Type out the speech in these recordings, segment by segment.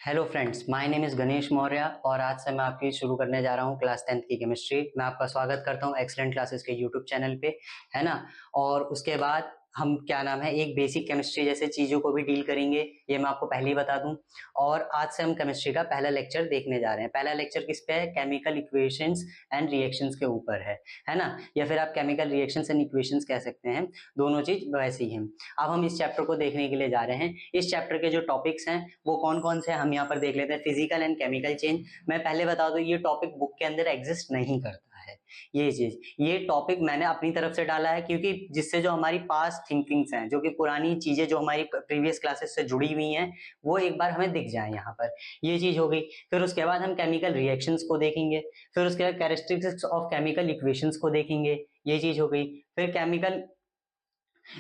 Hello friends, my name is Ganesh Maurya और आज से मैं आपकी शुरू करने जा रहा हूँ क्लास 10th की केमिस्ट्री। मैं आपका स्वागत करता हूँ एक्सीलेंट क्लासेस के यूट्यूब चैनल पे, है ना। और उसके बाद हम क्या नाम है एक बेसिक केमिस्ट्री जैसे चीजों को भी डील करेंगे, ये मैं आपको पहले ही बता दूं। और आज से हम केमिस्ट्री का पहला लेक्चर देखने जा रहे हैं। पहला लेक्चर किस पे है? केमिकल इक्वेशंस एंड रिएक्शंस के ऊपर है ना। या फिर आप केमिकल रिएक्शंस एंड इक्वेशंस कह सकते हैं, दोनों चीज वैसी ही हैं। अब हम इस चैप्टर को देखने के लिए जा रहे हैं। इस चैप्टर के जो टॉपिक्स हैं वो कौन कौन से हैं हम यहाँ पर देख लेते हैं। Physical and chemical change. मैं पहले बता दूं, ये टॉपिक बुक के अंदर एग्जिस्ट नहीं करता है। ये टॉपिक मैंने अपनी तरफ से डाला है, क्योंकि जिससे जो हमारी पास्ट थिंकिंग्स हैं, जो कि पुरानी चीजें जो हमारी प्रीवियस क्लासेस से जुड़ी हुई हैं, वो एक बार हमें दिख जाए यहाँ पर। ये चीज हो गई। फिर उसके बाद हम केमिकल रिएक्शंस को देखेंगे। फिर उसके बाद कैरेक्टरिस्टिक्स ऑफ केमिकल इक्वेशंस को देखेंगे। ये चीज हो गई। फिर केमिकल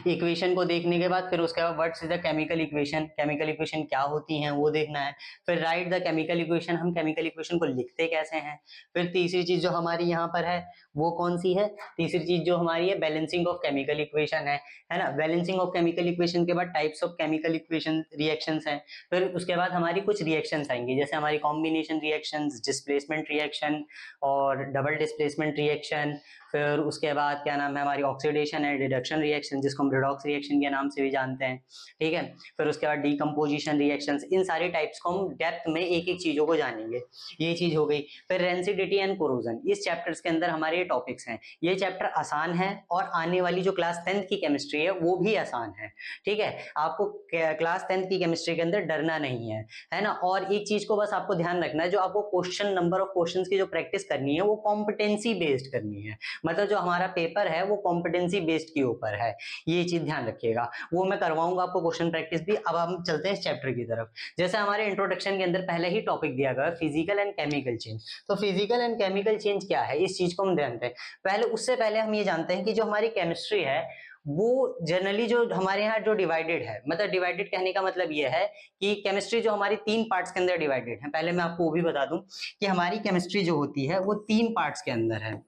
इक्वेशन को देखने के बाद फिर उसके बाद what's is the chemical equation, chemical equation क्या होती हैं वो देखना है। फिर राइट द केमिकल इक्वेशन, हम केमिकल इक्वेशन को लिखते कैसे हैं। फिर तीसरी चीज जो हमारी यहाँ पर है वो कौन सी है? तीसरी चीज जो हमारी है बैलेंसिंग ऑफ केमिकल इक्वेशन है ना। बैलेंसिंग ऑफ केमिकल इक्वेशन के बाद types of chemical equation reactions हैं। फिर उसके बाद हमारी कुछ रिएक्शंस आएंगी, जैसे हमारी कॉम्बिनेशन रिएक्शंस, डिस्प्लेसमेंट रिएक्शन और डबल डिस्प्लेसमेंट रिएक्शन। फिर उसके बाद क्या नाम है हमारी ऑक्सीडेशन एंड रिडक्शन रिएक्शन, जिसको हम रिडॉक्स रिएक्शन के नाम से भी जानते हैं, ठीक है। फिर उसके बाद डीकम्पोजिशन रिएक्शंस। इन सारे टाइप्स को हम डेप्थ में एक एक चीजों को जानेंगे। ये चीज हो गई। फिर रेंसिडिटी एंड कोरोजन, इस चैप्टर्स के अंदर हमारे ये टॉपिक्स हैं। ये चैप्टर आसान है और आने वाली जो क्लास 10th की केमिस्ट्री है वो भी आसान है, ठीक है। आपको क्लास 10th की केमिस्ट्री के अंदर डरना नहीं है ना। और एक चीज को बस आपको ध्यान रखना है, जो आपको क्वेश्चन नंबर ऑफ क्वेश्चंस की जो प्रैक्टिस करनी है वो कॉम्पिटेंसी बेस्ड करनी है। मतलब जो हमारा पेपर है वो कॉम्पिटेंसी बेस्ड के ऊपर है, ये चीज ध्यान रखिएगा। वो मैं करवाऊंगा आपको क्वेश्चन प्रैक्टिस भी। अब हम चलते हैं इस चैप्टर की तरफ। जैसे हमारे इंट्रोडक्शन के अंदर पहले ही टॉपिक दिया गया फिजिकल एंड केमिकल चेंज। तो फिजिकल एंड केमिकल चेंज क्या है, इस चीज को हम जानते हैं। पहले उससे पहले हम ये जानते हैं कि जो हमारी केमिस्ट्री है वो जनरली जो हमारे यहाँ जो डिवाइडेड है, मतलब डिवाइडेड कहने का मतलब ये है कि केमिस्ट्री जो हमारी 3 पार्ट्स के अंदर डिवाइडेड है। पहले मैं आपको वो भी बता दूं कि हमारी केमिस्ट्री जो होती है वो 3 पार्ट्स के अंदर है,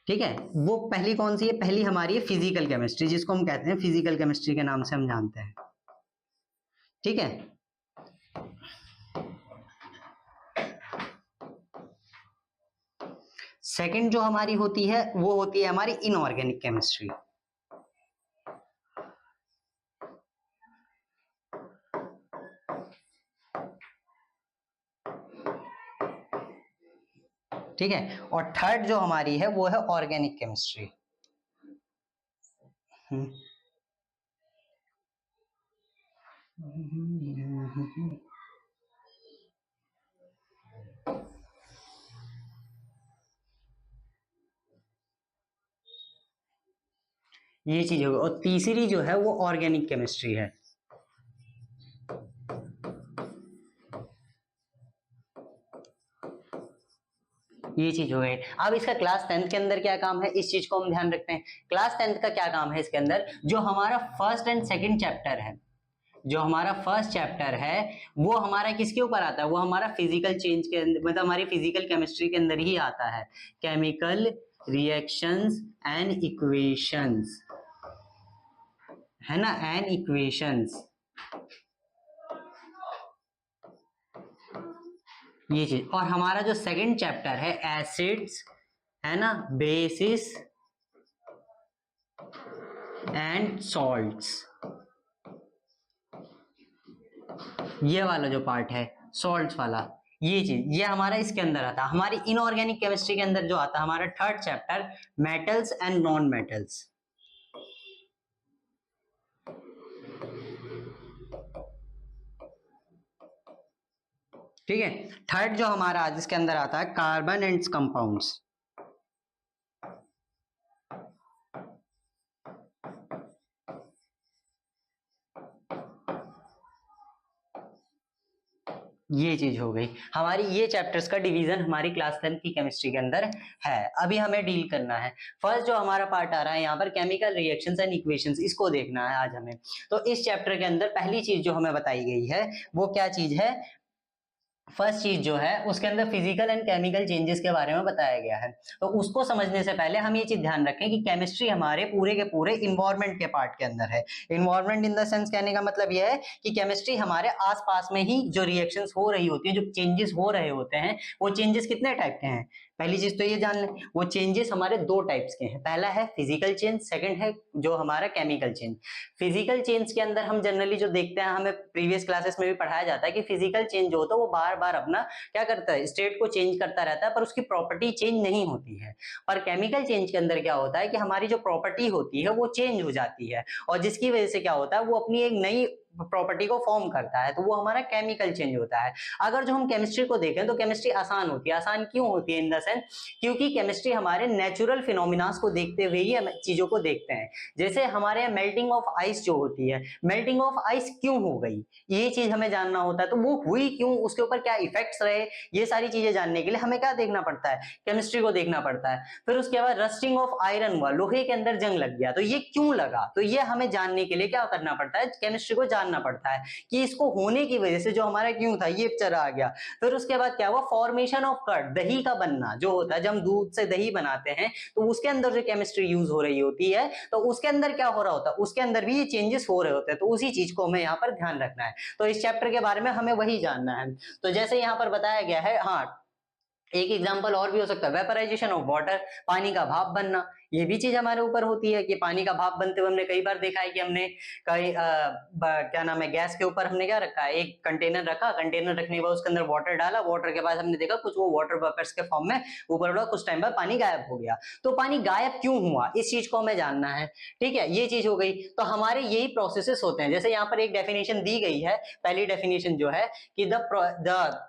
ठीक है। वो पहली कौन सी है? पहली हमारी है फिजिकल केमिस्ट्री, जिसको हम कहते हैं फिजिकल केमिस्ट्री के नाम से हम जानते हैं, ठीक है। सेकंड जो हमारी होती है वो होती है हमारी इनऑर्गेनिक केमिस्ट्री। ठीक है। और थर्ड जो हमारी है वो है ऑर्गेनिक केमिस्ट्री। ये चीज होगी। और तीसरी जो है वो ऑर्गेनिक केमिस्ट्री है। ये चीज हो गई। अब इसका क्लास 10th के अंदर क्या काम है, इस चीज को हम ध्यान रखते हैं। क्लास 10th का क्या काम है इसके अंदर? जो हमारा फर्स्ट एंड सेकंड चैप्टर है, जो हमारा फर्स्ट चैप्टर है वो हमारा किसके ऊपर आता है? वो हमारा फिजिकल चेंज के अंदर, मतलब हमारी फिजिकल केमिस्ट्री के अंदर ही आता है। केमिकल रिएक्शंस एंड इक्वेशंस, है ना, एंड इक्वेशंस, ये चीज। और हमारा जो सेकंड चैप्टर है एसिड्स, है ना, बेसिस एंड सॉल्ट्स, ये वाला जो पार्ट है सॉल्ट्स वाला, ये चीज, ये हमारा इसके अंदर आता है। हमारी इनऑर्गेनिक केमिस्ट्री के अंदर जो आता है हमारा third chapter metals and non metals, ठीक है। थर्ड जो हमारा आज इसके अंदर आता है कार्बन एंड कंपाउंड्स, ये चीज हो गई हमारी। ये चैप्टर्स का डिवीजन हमारी क्लास 10 की केमिस्ट्री के अंदर है। अभी हमें डील करना है फर्स्ट जो हमारा पार्ट आ रहा है यहाँ पर केमिकल रिएक्शंस एंड इक्वेशंस, इसको देखना है आज हमें। तो इस चैप्टर के अंदर पहली चीज जो हमें बताई गई है वो क्या चीज है? फर्स्ट चीज जो है उसके अंदर फिजिकल एंड केमिकल चेंजेस के बारे में बताया गया है। तो उसको समझने से पहले हम ये चीज ध्यान रखें कि केमिस्ट्री हमारे पूरे के पूरे इन्वायरमेंट के पार्ट के अंदर है। इन्वायरमेंट इन द सेंस कहने का मतलब यह है कि केमिस्ट्री हमारे आसपास में ही जो रिएक्शंस हो रही होती है, जो चेंजेस हो रहे होते हैं, वो चेंजेस कितने टाइप के हैं। पहली चीज तो ये जान लें, वो चेंजेस हमारे दो टाइप्स के हैं। पहला है फिजिकल चेंज, सेकंड है जो हमारा केमिकल चेंज। फिजिकल चेंज के अंदर हम जनरली जो देखते हैं, हमें प्रीवियस क्लासेस में भी पढ़ाया जाता है कि फिजिकल चेंज जो होता है वो बार बार अपना क्या करता है, स्टेट को चेंज करता रहता है, पर उसकी प्रॉपर्टी चेंज नहीं होती है। और केमिकल चेंज के अंदर क्या होता है कि हमारी जो प्रॉपर्टी होती है वो चेंज हो जाती है, और जिसकी वजह से क्या होता है, वो अपनी एक नई प्रॉपर्टी को फॉर्म करता है, तो वो हमारा केमिकल चेंज होता है। अगर जो हम केमिस्ट्री को देखें तो केमिस्ट्री आसान होती है। आसान क्यों होती है? इन द सेंस क्योंकि केमिस्ट्री हमारे नेचुरल फिनोमिनास को देखते हुए ही चीजों को देखते हैं। जैसे हमारे यहाँ मेल्टिंग ऑफ आइस जो होती है, मेल्टिंग ऑफ आइस क्यों हो गई, ये चीज हमें जानना होता है। तो वो हुई क्यों, उसके ऊपर क्या इफेक्ट्स रहे, ये सारी चीजें जानने के लिए हमें क्या देखना पड़ता है, केमिस्ट्री को देखना पड़ता है। फिर उसके बाद रस्टिंग ऑफ आयरन हुआ, लोहे के अंदर जंग लग गया, तो ये क्यों लगा, तो ये हमें जानने के लिए क्या करना पड़ता है, केमिस्ट्री को जानना पड़ता है कि इसको होने की वजह से जो हमारा क्यों था, ये पिक्चर आ गया। फिर उसके बाद क्या हुआ, फॉर्मेशन ऑफ कर्ड, दही का बनना जो होता है, जब हम दूध से दही बनाते हैं तो उसके अंदर जो केमिस्ट्री यूज हो रही होती है, तो उसके अंदर क्या हो रहा होता है, उसके अंदर भी ये चेंजेस हो रहे होते हैं। तो उसी चीज को हमें यहाँ पर ध्यान रखना है। तो इस चैप्टर के बारे में हमें वही जानना है। तो जैसे यहाँ पर बताया गया है, हाँ एक एग्जांपल और भी हो सकता है, वेपराइजेशन ऑफ वाटर, पानी का भाप बनना। ये भी चीज हमारे ऊपर होती है कि पानी का भाप बनते हुए हमने कई बार देखा है कि हमने कई क्या नाम है, गैस के ऊपर हमने क्या रखा है, एक कंटेनर रखा, कंटेनर रखने के बाद उसके अंदर वाटर डाला, वाटर के बाद हमने देखा कुछ वो वाटर वेपर्स के फॉर्म में ऊपर उड़ा, कुछ टाइम बाद पानी गायब हो गया। तो पानी गायब क्यों हुआ, इस चीज को हमें जानना है। ठीक है, ये चीज हो गई। तो हमारे यही प्रोसेसेस होते हैं। जैसे यहाँ पर एक डेफिनेशन दी गई है, पहली डेफिनेशन जो है कि the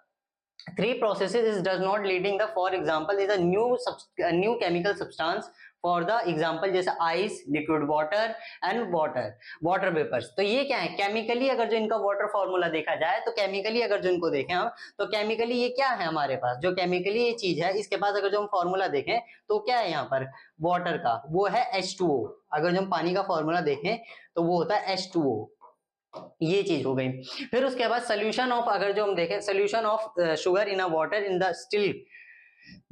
three processes is does not leading the, for example is a new chemical substance, for the example जैसे ice, liquid water and water vapours. तो ये क्या है, केमिकली अगर जो इनका वाटर फॉर्मूला देखा जाए, तो केमिकली अगर जो इनको देखें हम, तो केमिकली ये क्या है हमारे पास, जो केमिकली ये चीज है, इसके पास अगर जो हम फॉर्मूला देखें तो क्या है यहाँ पर वाटर का, वो है H2O। अगर जो हम पानी का फॉर्मूला देखें तो वो होता है H2O। ये चीज हो गई। फिर उसके बाद सोल्यूशन ऑफ, अगर जो हम देखें solution of sugar in a water in the still,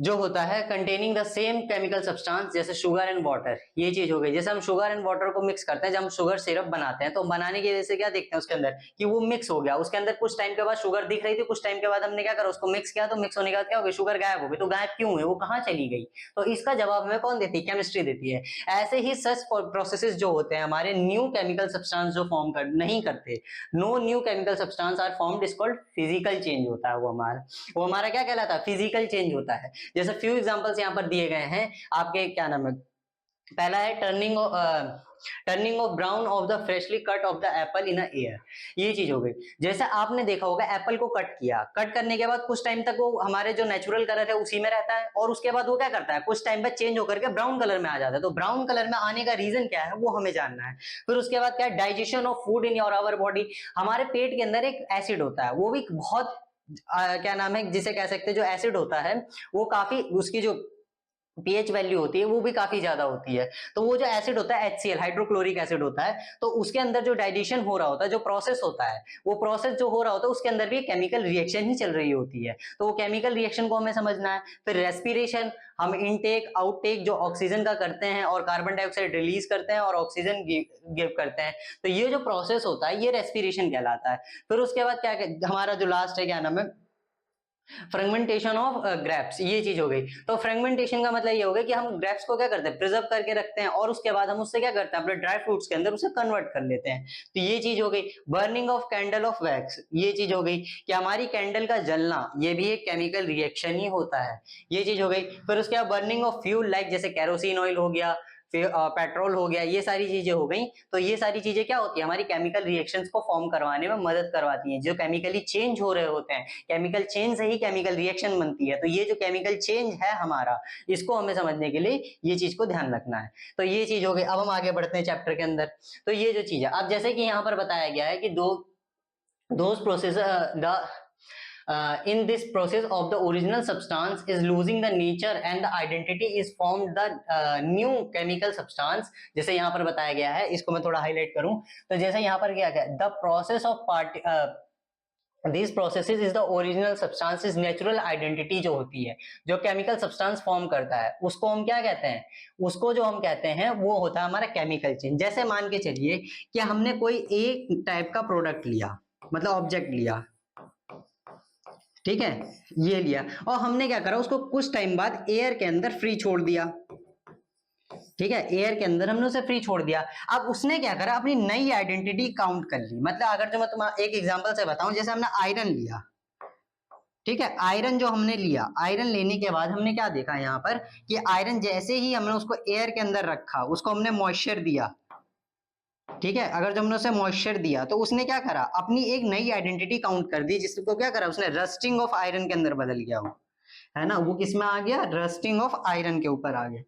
जो होता है containing the same chemical substance, जैसे शुगर एंड वाटर, ये चीज हो गई। जैसे हम शुगर एंड वाटर को मिक्स करते हैं, जब हम शुगर सिरप बनाते हैं तो बनाने की वजह से क्या देखते हैं उसके अंदर कि वो मिक्स हो गया, उसके अंदर कुछ टाइम के बाद शुगर दिख रही थी, कुछ टाइम के बाद हमने क्या करा, उसको मिक्स किया, तो मिक्स होने के बाद क्या हो गया, शुगर गायब हो गई। तो गायब क्यों हुई, वो कहाँ चली गई, तो इसका जवाब हमें कौन देती है, केमिस्ट्री देती है। ऐसे ही सच प्रोसेसेस जो होते हैं हमारे, न्यू केमिकल सब्सटेंस जो फॉर्म कर नहीं करते, no new chemical substance are formed, is called physical change होता है। वो हमारा क्या कहलाता है, फिजिकल चेंज होता है। जैसे फ्यू एग्जांपल्स यहाँ पर दिए गए हैं आपके, क्या नाम है, पहला है turning of brown of the freshly cut off the apple in air. ये चीज हो गई। जैसे आपने देखा होगा एप्पल को कट किया, कट करने के बाद कुछ टाइम तक वो हमारे जो नेचुरल कलर है उसी में रहता है, और उसके बाद वो क्या करता है, कुछ टाइम बाद चेंज होकर के ब्राउन कलर में आ जाता है। तो ब्राउन कलर में आने का रीजन क्या है वो हमें जानना है। फिर उसके बाद क्या है, digestion of food in your hour body. हमारे पेट के अंदर एक एसिड होता है, वो भी बहुत क्या नाम है, जिसे कह सकते हैं जो एसिड होता है वो काफी, उसकी जो पीएच वैल्यू होती है वो भी काफी ज्यादा होती है। तो वो जो एसिड होता है HCl, हाइड्रोक्लोरिक एसिड होता है, तो उसके अंदर जो डाइजेशन हो रहा होता है, जो प्रोसेस होता है, वो प्रोसेस जो हो रहा होता है उसके अंदर भी केमिकल रिएक्शन ही चल रही होती है। तो वो केमिकल रिएक्शन को हमें समझना है। फिर रेस्पिरेशन, हम इनटेक आउटटेक जो ऑक्सीजन का करते हैं और कार्बन डाइऑक्साइड रिलीज करते हैं और ऑक्सीजन गिव करते हैं, तो ये जो प्रोसेस होता है ये रेस्पिरेशन कहलाता है। फिर उसके बाद क्या हमारा जो लास्ट है, क्या नाम है, फ्रेगमेंटेशन ऑफ ग्रेप्स, ये चीज हो गई। तो फ्रेगमेंटेशन का मतलब ये हो गया कि हम ग्रेप्स को क्या करते हैं, प्रिजर्व करके रखते हैं, और उसके बाद हम उससे क्या करते हैं, अपने ड्राई फ्रूट्स के अंदर उसे कन्वर्ट कर लेते हैं। तो ये चीज हो गई। Burning of candle of wax, ये चीज हो गई कि हमारी कैंडल का जलना, ये भी एक केमिकल रिएक्शन ही होता है। ये चीज हो गई। फिर उसके बाद बर्निंग ऑफ फ्यूल, लाइक जैसे कैरोसिन ऑयल हो गया, फिर पेट्रोल हो गया, ये सारी चीजें हो गई। तो ये सारी चीजें क्या होती है, हमारी केमिकल रिएक्शंस को फॉर्म करवाने में मदद करवाती हैं, जो केमिकली चेंज हो रहे होते हैं। केमिकल चेंज से ही केमिकल रिएक्शन बनती है। तो ये जो केमिकल चेंज है हमारा, इसको हमें समझने के लिए ये चीज को ध्यान रखना है। तो ये चीज हो गई। अब हम आगे बढ़ते हैं चैप्टर के अंदर। तो ये जो चीज है, अब जैसे कि यहाँ पर बताया गया है कि those process in this process of the original substance is losing the nature and the identity is formed the new chemical substance। जैसे यहाँ पर बताया गया है, इसको मैं थोड़ा हाईलाइट करूं, तो जैसे यहाँ पर क्या है, the process of this processes is the original substance, natural identity जो होती है, जो केमिकल सब्सटेंस फॉर्म करता है, उसको हम क्या कहते हैं, उसको जो हम कहते हैं वो होता है हमारा केमिकल चेंज। जैसे मान के चलिए कि हमने कोई एक टाइप का प्रोडक्ट लिया, मतलब ऑब्जेक्ट लिया, ठीक है, ये लिया, और हमने क्या करा, उसको कुछ टाइम बाद एयर के अंदर फ्री छोड़ दिया, ठीक है, एयर के अंदर हमने उसे फ्री छोड़ दिया। अब उसने क्या करा, अपनी नई आइडेंटिटी काउंट कर ली। मतलब अगर जो मैं तुम्हारा एक एग्जांपल से बताऊं, जैसे हमने आयरन लिया, ठीक है, आयरन जो हमने लिया, आयरन लेने के बाद हमने क्या देखा यहाँ पर कि आयरन जैसे ही हमने उसको एयर के अंदर रखा, उसको हमने मॉइस्चर दिया, ठीक है, अगर जब हमने उसे मॉइस्चर दिया तो उसने क्या करा, अपनी एक नई आइडेंटिटी काउंट कर दी, जिसको क्या करा उसने, रस्टिंग ऑफ आयरन के अंदर बदल गया वो, है ना, वो किस में आ गया, रस्टिंग ऑफ आयरन के ऊपर आ गया।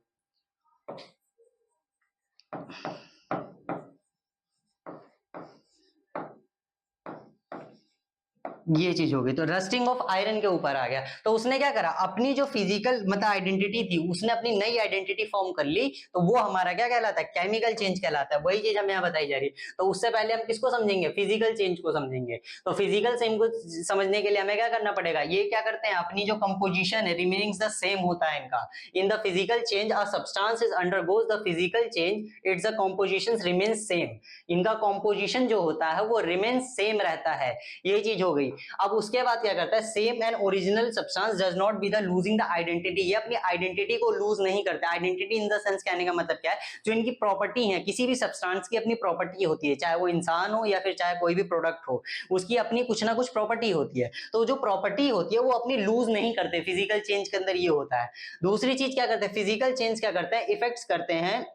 ये चीज हो गई, तो रस्टिंग ऑफ आयरन के ऊपर आ गया। तो उसने क्या करा, अपनी जो फिजिकल मतलब आइडेंटिटी थी, उसने अपनी नई आइडेंटिटी फॉर्म कर ली, तो वो हमारा क्या कहलाता है, केमिकल चेंज कहलाता है। वही चीज हमें यहाँ बताई जा रही है। तो उससे पहले हम किसको समझेंगे, फिजिकल चेंज को समझेंगे। तो फिजिकल चेंज को समझने के लिए हमें क्या करना पड़ेगा, ये क्या करते हैं, अपनी जो कंपोजिशन है रिमेनिंग द सेम होता है इनका। In the physical change a substance is undergoes the physical change, it's the composition remains same. इनका कंपोजिशन जो होता है वो रिमेन्स सेम रहता है, ये चीज हो गई। अब उसके बाद क्या करता है, same and original substance does not be the losing the identity. ये अपनी आइडेंटिटी को लूज नहीं करता। आइडेंटिटी इन द सेंस कहने का मतलब क्या है, जो इनकी प्रॉपर्टी है, किसी भी सब्सटेंस की अपनी प्रॉपर्टी होती है, चाहे वो इंसान हो या फिर चाहे कोई भी प्रोडक्ट हो, उसकी अपनी कुछ ना कुछ प्रॉपर्टी होती है। तो जो प्रॉपर्टी होती है वो अपनी लूज नहीं करते, फिजिकल चेंज के अंदर ये होता है। दूसरी चीज क्या करते हैं, फिजिकल चेंज क्या करते हैं, इफेक्ट्स करते हैं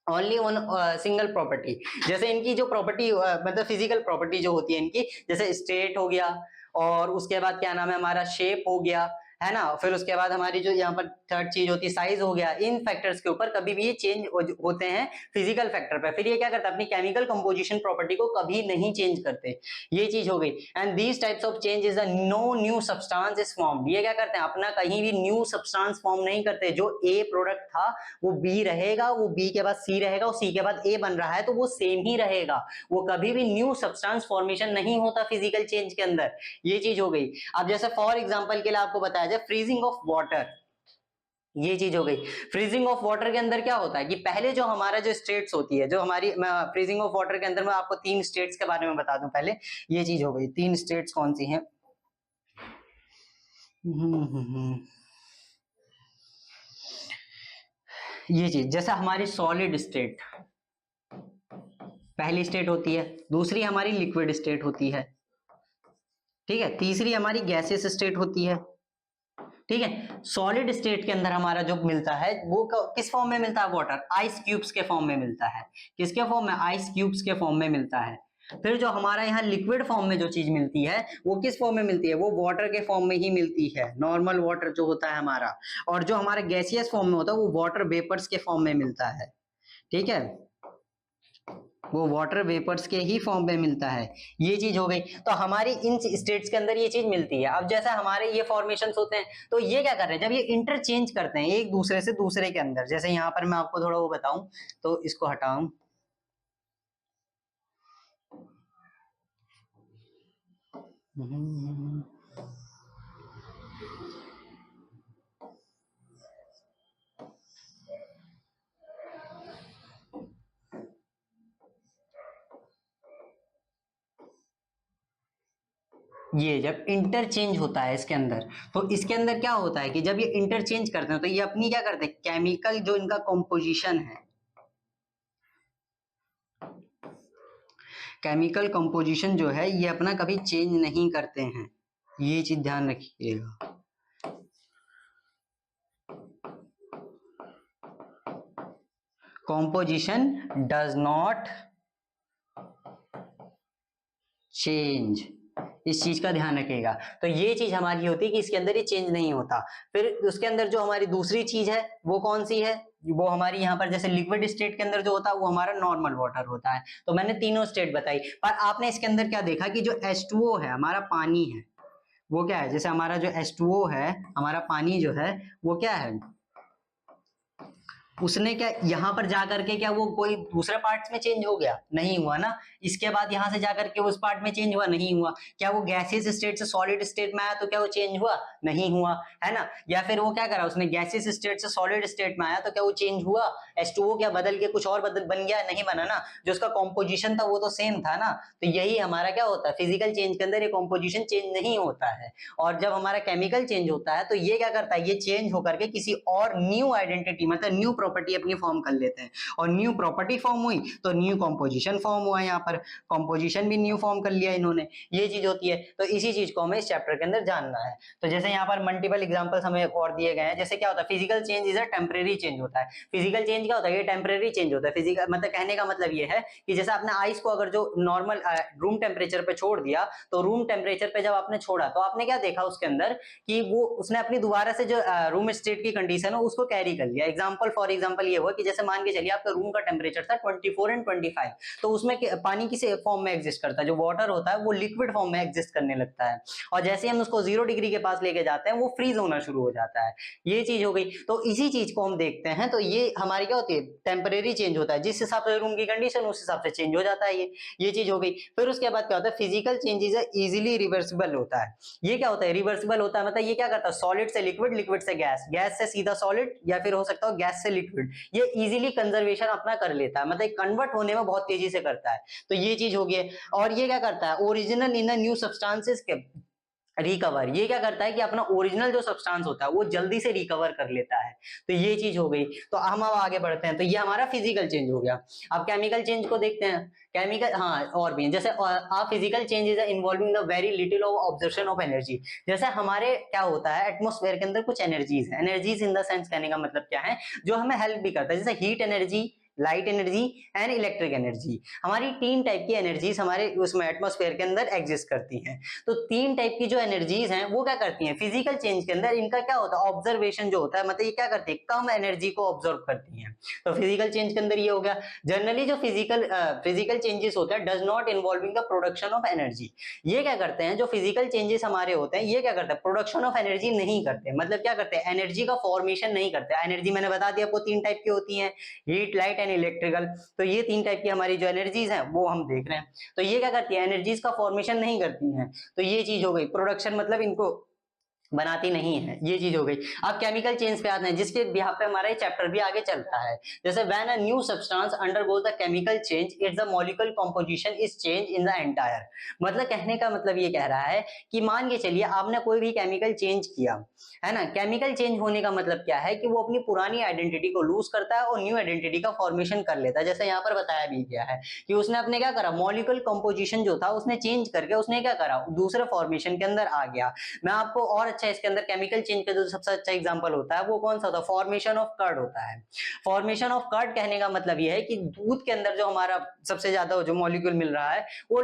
ओनली वन सिंगल प्रॉपर्टी। जैसे इनकी जो प्रॉपर्टी मतलब फिजिकल प्रॉपर्टी जो होती है इनकी, जैसे स्टेट हो गया, और उसके बाद क्या नाम है हमारा, शेप हो गया, है ना, फिर उसके बाद हमारी जो यहाँ पर थर्ड चीज होती है साइज हो गया। इन फैक्टर्स के ऊपर कभी भी ये चेंज होते हैं फिजिकल फैक्टर पे। फिर ये क्या करता है, अपनी केमिकल कंपोजिशन प्रॉपर्टी को कभी नहीं चेंज करते। ये चीज हो गई। And these types of change is no new substance is formed. ये क्या करते हैं, अपना कहीं भी न्यू सब्सटेंस फॉर्म नहीं करते। जो ए प्रोडक्ट था वो बी रहेगा, वो बी के बाद सी रहेगा, और सी के बाद ए बन रहा है तो वो सेम ही रहेगा। वो कभी भी न्यू सब्सटेंस फॉर्मेशन नहीं होता फिजिकल चेंज के अंदर। ये चीज हो गई। अब जैसे फॉर एग्जांपल के लिए आपको बताया जाए, फ्रीजिंग ऑफ वाटर, ये चीज हो गई। फ्रीजिंग ऑफ वाटर के अंदर क्या होता है कि पहले जो हमारा जो स्टेट्स होती है, जो हमारी फ्रीजिंग ऑफ वाटर के अंदर मैं आपको 3 स्टेट्स के बारे में बता दूं पहले। ये चीज हो गई, 3 स्टेट्स कौन सी हैं, ये चीज, जैसे हमारी सॉलिड स्टेट पहली स्टेट होती है, दूसरी हमारी लिक्विड स्टेट होती है, ठीक है, तीसरी हमारी गैसियस स्टेट होती है, ठीक है। सॉलिड स्टेट के अंदर हमारा जो मिलता है वो किस फॉर्म में मिलता है, वाटर, आइस क्यूब्स के फॉर्म में मिलता है। किसके फॉर्म में, आइस क्यूब्स के फॉर्म में मिलता है। फिर जो हमारा यहाँ लिक्विड फॉर्म में जो चीज मिलती है वो किस फॉर्म में मिलती है, वो वाटर के फॉर्म में ही मिलती है, नॉर्मल वाटर जो होता है हमारा। और जो हमारा गैसियस फॉर्म में होता है वो वाटर वेपर्स के फॉर्म में मिलता है, ठीक है, वो वाटर वेपर्स के ही फॉर्म में मिलता है। ये चीज हो गई। तो हमारी इन स्टेट्स के अंदर ये चीज मिलती है। अब जैसे हमारे ये फॉर्मेशंस होते हैं, तो ये क्या कर रहे हैं, जब ये इंटरचेंज करते हैं एक दूसरे से दूसरे के अंदर, जैसे यहाँ पर मैं आपको थोड़ा वो बताऊं, तो इसको हटाऊं, ये जब इंटरचेंज होता है इसके अंदर, तो इसके अंदर क्या होता है कि जब ये इंटरचेंज करते हैं तो ये अपनी क्या करते हैं, केमिकल जो इनका कॉम्पोजिशन है, केमिकल कंपोजिशन जो है ये अपना कभी चेंज नहीं करते हैं। ये चीज ध्यान रखिएगा। कंपोजिशन डज नॉट चेंज, इस चीज का ध्यान रखिएगा। तो ये चीज हमारी होती है कि इसके अंदर ये चेंज नहीं होता। फिर उसके अंदर जो हमारी दूसरी चीज है वो कौन सी है, वो हमारी यहाँ पर जैसे लिक्विड स्टेट के अंदर जो होता है वो हमारा नॉर्मल वाटर होता है। तो मैंने तीनों स्टेट बताई, पर आपने इसके अंदर क्या देखा कि जो H2O है, हमारा पानी है, वो क्या है, जैसे हमारा जो H2O है, हमारा पानी जो है वो क्या है, उसने क्या यहाँ पर जा करके क्या वो कोई दूसरे पार्ट्स में चेंज हो गया? नहीं हुआ ना। इसके बाद यहाँ से जाकर के उस पार्ट में चेंज हुआ? नहीं हुआ। क्या वो गैसियस स्टेट से सॉलिड स्टेट में आया तो क्या वो चेंज हुआ? नहीं हुआ, है ना। या फिर वो क्या करा, उसने गैसियस स्टेट से सॉलिड स्टेट में आया तो क्या वो चेंज हुआ? H2O क्या बदल के कुछ और बदल बन गया? नहीं बना ना। जो उसका कॉम्पोजिशन था वो तो सेम था ना। तो यही हमारा क्या होता है, फिजिकल चेंज के अंदर ये कॉम्पोजिशन चेंज नहीं होता है। और जब हमारा केमिकल चेंज होता है तो ये क्या करता है, ये चेंज होकर के किसी और न्यू आइडेंटिटी मतलब न्यू प्रॉपर्टी अपनी फॉर्म कर लेते हैं। और न्यू प्रॉपर्टी फॉर्म हुई तो न्यू कॉम्पोजिशन फॉर्म हुआ। यहाँ पर कॉम्पोजिशन भी न्यू फॉर्म कर लिया इन्होंने, ये चीज होती है। तो इसी चीज को हमें इस चैप्टर के अंदर जानना है। तो जैसे यहाँ पर मल्टीपल एग्जांपल्स हमें और दिए गए हैं। जैसे क्या होता है, physical change is a temporary change होता है। फिजिकल चेंज क्या होता है, ये टेम्परेरी चेंज होता है। फिजिकल मतलब कहने का मतलब ये है कि जैसे आपने आइस को अगर जो नॉर्मल रूम टेम्परेचर पे छोड़ दिया, तो रूम टेम्परेचर पे जब आपने छोड़ा तो आपने क्या देखा उसके अंदर कि वो उसने अपनी दोबारा से जो रूम स्टेट की कंडीशन है उसको कैरी कर लिया। एग्जांपल फॉर एग्जांपल ये हुआ कि जैसे मान के चलिए आपका रूम का टेम्परेचर था 24 एंड 25, तो उसमें पानी किस फॉर्म में एग्जिस्ट करता है, जो वाटर होता है वो लिक्विड फॉर्म में एग्जिस्ट करने लगता है। और जैसे हम उसको 0 डिग्री के पास लेके जाते हैं वो फ्रीज होना शुरू हो जाता है। ये चीज हो गई। तो इसी चीज को हम देखते हैं। तो ये हमारी क्या होती है, टेम्परेरी चेंज होता है। जिस हिसाब से रूम की कंडीशन उस हिसाब से चेंज हो जाता है ये चीज हो गई। फिर उसके बाद क्या होता है, फिजिकल चेंजेस इजीली रिवर्सिबल होता है। ये क्या होता है, रिवर्सिबल होता है। मतलब ये क्या करता है, सॉलिड से लिक्विड, लिक्विड से गैस, गैस से सीधा सॉलिड, या फिर हो सकता है गैस से लिक्विड। ये इजीली कंजर्वेशन अपना कर लेता है, मतलब कन्वर्ट होने में बहुत तेजी से करता है। तो ये चीज हो गई। और ये क्या करता है, ओरिजिनल इन न्यू सब्सटेंसेस के रिकवर। ये क्या करता है कि अपना ओरिजिनल जो सब्सटेंस होता है वो जल्दी से रिकवर कर लेता है। तो ये चीज हो गई। तो हम अब आगे बढ़ते हैं। तो ये हमारा फिजिकल चेंज हो गया। अब केमिकल चेंज को देखते हैं। केमिकल, हाँ और भी जैसे physical changes involving the very little of observation of energy. जैसे हमारे क्या होता है, एटमॉस्फेयर के अंदर कुछ एनर्जीज है। एनर्जीज इन द सेंस कहने का मतलब क्या है, जो हमें हेल्प भी करता है। जैसे heat energy, light energy and electric energy. हमारी 3 टाइप की एनर्जीज हमारे उसमें एटमॉस्फेयर के अंदर एग्जिस्ट करती हैं। तो 3 टाइप की जो एनर्जीज हैं वो क्या करती हैं, फिजिकल चेंज के अंदर इनका क्या होता है, ऑब्जर्वेशन जो होता है, मतलब ये क्या करती है, कम एनर्जी को ऑब्जर्व करती हैं। तो फिजिकल चेंज के अंदर ये हो गया। जनरली जो फिजिकल चेंजेस होते हैं does not involving the production of energy. ये क्या करते हैं, जो फिजिकल चेंजेस हमारे होते हैं ये क्या करते हैं, प्रोडक्शन ऑफ एनर्जी नहीं करते। मतलब क्या करते हैं, एनर्जी का फॉर्मेशन नहीं करते। एनर्जी मैंने बता दिया आपको 3 टाइप की होती है, हीट, लाइट एंड इलेक्ट्रिकल। तो ये 3 टाइप की हमारी जो एनर्जीज हैं वो हम देख रहे हैं। तो ये क्या करती है, एनर्जीज का फॉर्मेशन नहीं करती हैं। तो ये चीज हो गई। प्रोडक्शन मतलब इनको बनाती नहीं है, ये चीज हो गई। अब केमिकल चेंज पे आते हैं, जिसके बिहाफ पे हमारा ये चैप्टर भी आगे चलता है। जैसे when a new substance undergoes the chemical change, it's the molecular composition is change in the entire. मतलब कहने का मतलब ये कह रहा है कि मान के चलिए आपने कोई भी केमिकल चेंज किया, है ना। केमिकल चेंज होने का मतलब क्या है कि वो अपनी पुरानी आइडेंटिटी को लूज करता है और न्यू आइडेंटिटी का फॉर्मेशन कर लेता है। जैसे यहाँ पर बताया भी गया है कि उसने अपने क्या करा, मॉलिक्यूलर कंपोजिशन जो था उसने चेंज करके उसने क्या करा, दूसरे फॉर्मेशन के अंदर आ गया। मैं आपको और अच्छा इसके अंदर केमिकल चेंज का जो सबसे अच्छा एग्जांपल होता है वो कौन सा होता है, फॉर्मेशन ऑफ कर्ड होता है। फॉर्मेशन ऑफ कर्ड कहने का मतलब ये है कि दूध के अंदर जो हमारा सबसे ज्यादा जो मॉलिक्यूल मिल रहा है वो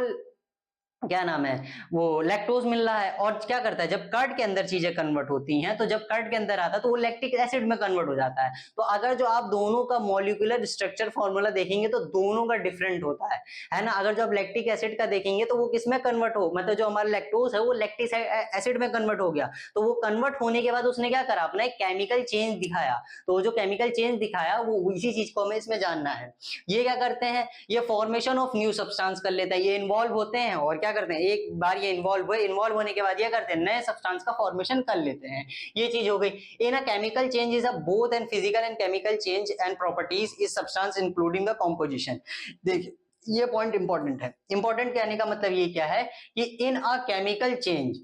क्या नाम है, वो लैक्टोज मिल रहा है। और क्या करता है, जब कर्ड के अंदर चीजें कन्वर्ट होती हैं तो जब कर्ड के अंदर आता है तो वो लैक्टिक एसिड में कन्वर्ट हो जाता है। तो अगर जो आप दोनों का मॉलिक्यूलर स्ट्रक्चर फॉर्मूला देखेंगे तो दोनों का डिफरेंट होता है ना। अगर जो आप लैक्टिक एसिड का देखेंगे तो वो किस में कन्वर्ट हो, मतलब जो हमारा लैक्टोज है वो लैक्टिक एसिड में कन्वर्ट हो गया। तो वो कन्वर्ट होने के बाद उसने क्या करा, अपना एक केमिकल चेंज दिखाया। तो जो केमिकल चेंज दिखाया वो इसी चीज को हमें इसमें जानना है। ये क्या करते हैं, ये फॉर्मेशन ऑफ न्यू सब्सटेंस कर लेता है। ये इन्वॉल्व होते हैं और क्या करते हैं, एक बार ये इन्वॉल्व हुए, इन्वॉल्व होने के बाद ये करते हैं नए सब्सटेंस का फॉर्मेशन कर लेते हैं। ये चीज हो गई। In a chemical change is a both and physical and chemical change and properties is substance including the composition. देखिए ये पॉइंट इंपॉर्टेंट है। इंपॉर्टेंट कहने का मतलब ये क्या है कि इन अ केमिकल चेंज,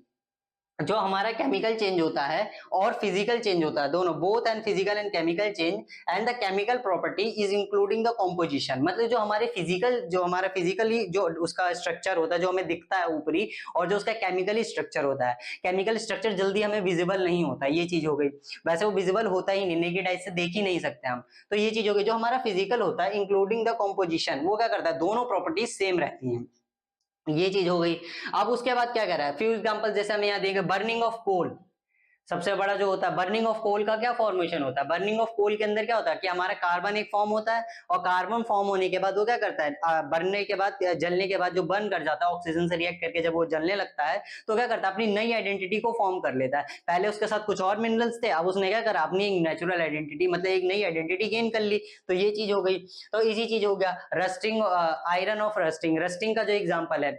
जो हमारा केमिकल चेंज होता है और फिजिकल चेंज होता है, दोनों, both and physical and chemical change and the chemical property is including the composition. मतलब जो हमारे फिजिकल, जो हमारा फिजिकली जो उसका स्ट्रक्चर होता है जो हमें दिखता है ऊपरी, और जो उसका केमिकली स्ट्रक्चर होता है। केमिकल स्ट्रक्चर जल्दी हमें विजिबल नहीं होता, ये चीज हो गई। वैसे वो विजिबल होता ही नहीं, नेकेड आई से देख ही नहीं सकते हम। तो ये चीज हो गई। जो हमारा फिजिकल होता है इंक्लूडिंग द कंपोजिशन, वो क्या करता है, दोनों प्रॉपर्टीज सेम रहती हैं। ये चीज हो गई। अब उसके बाद क्या कर रहा है, फ्यू एग्जांपल जैसे हमें यहाँ देंगे, बर्निंग ऑफ कोल। सबसे बड़ा जो होता है बर्निंग ऑफ कोल का क्या फॉर्मेशन होता है, बर्निंग ऑफ कोल के अंदर क्या होता है कि हमारा कार्बन एक फॉर्म होता है और कार्बन फॉर्म होने के बाद वो क्या करता है, बनने के बाद जलने के बाद जो बर्न कर जाता है ऑक्सीजन से रिएक्ट करके, जब वो जलने लगता है तो क्या करता है अपनी नई आइडेंटिटी को फॉर्म कर लेता है। पहले उसके साथ कुछ और मिनरल्स थे, अब उसने क्या करा अपनी नेचुरल आइडेंटिटी मतलब एक नई आइडेंटिटी गेन कर ली, तो ये चीज हो गई। तो इसी चीज हो गया rusting, iron of rusting, rusting का जो एग्जांपल है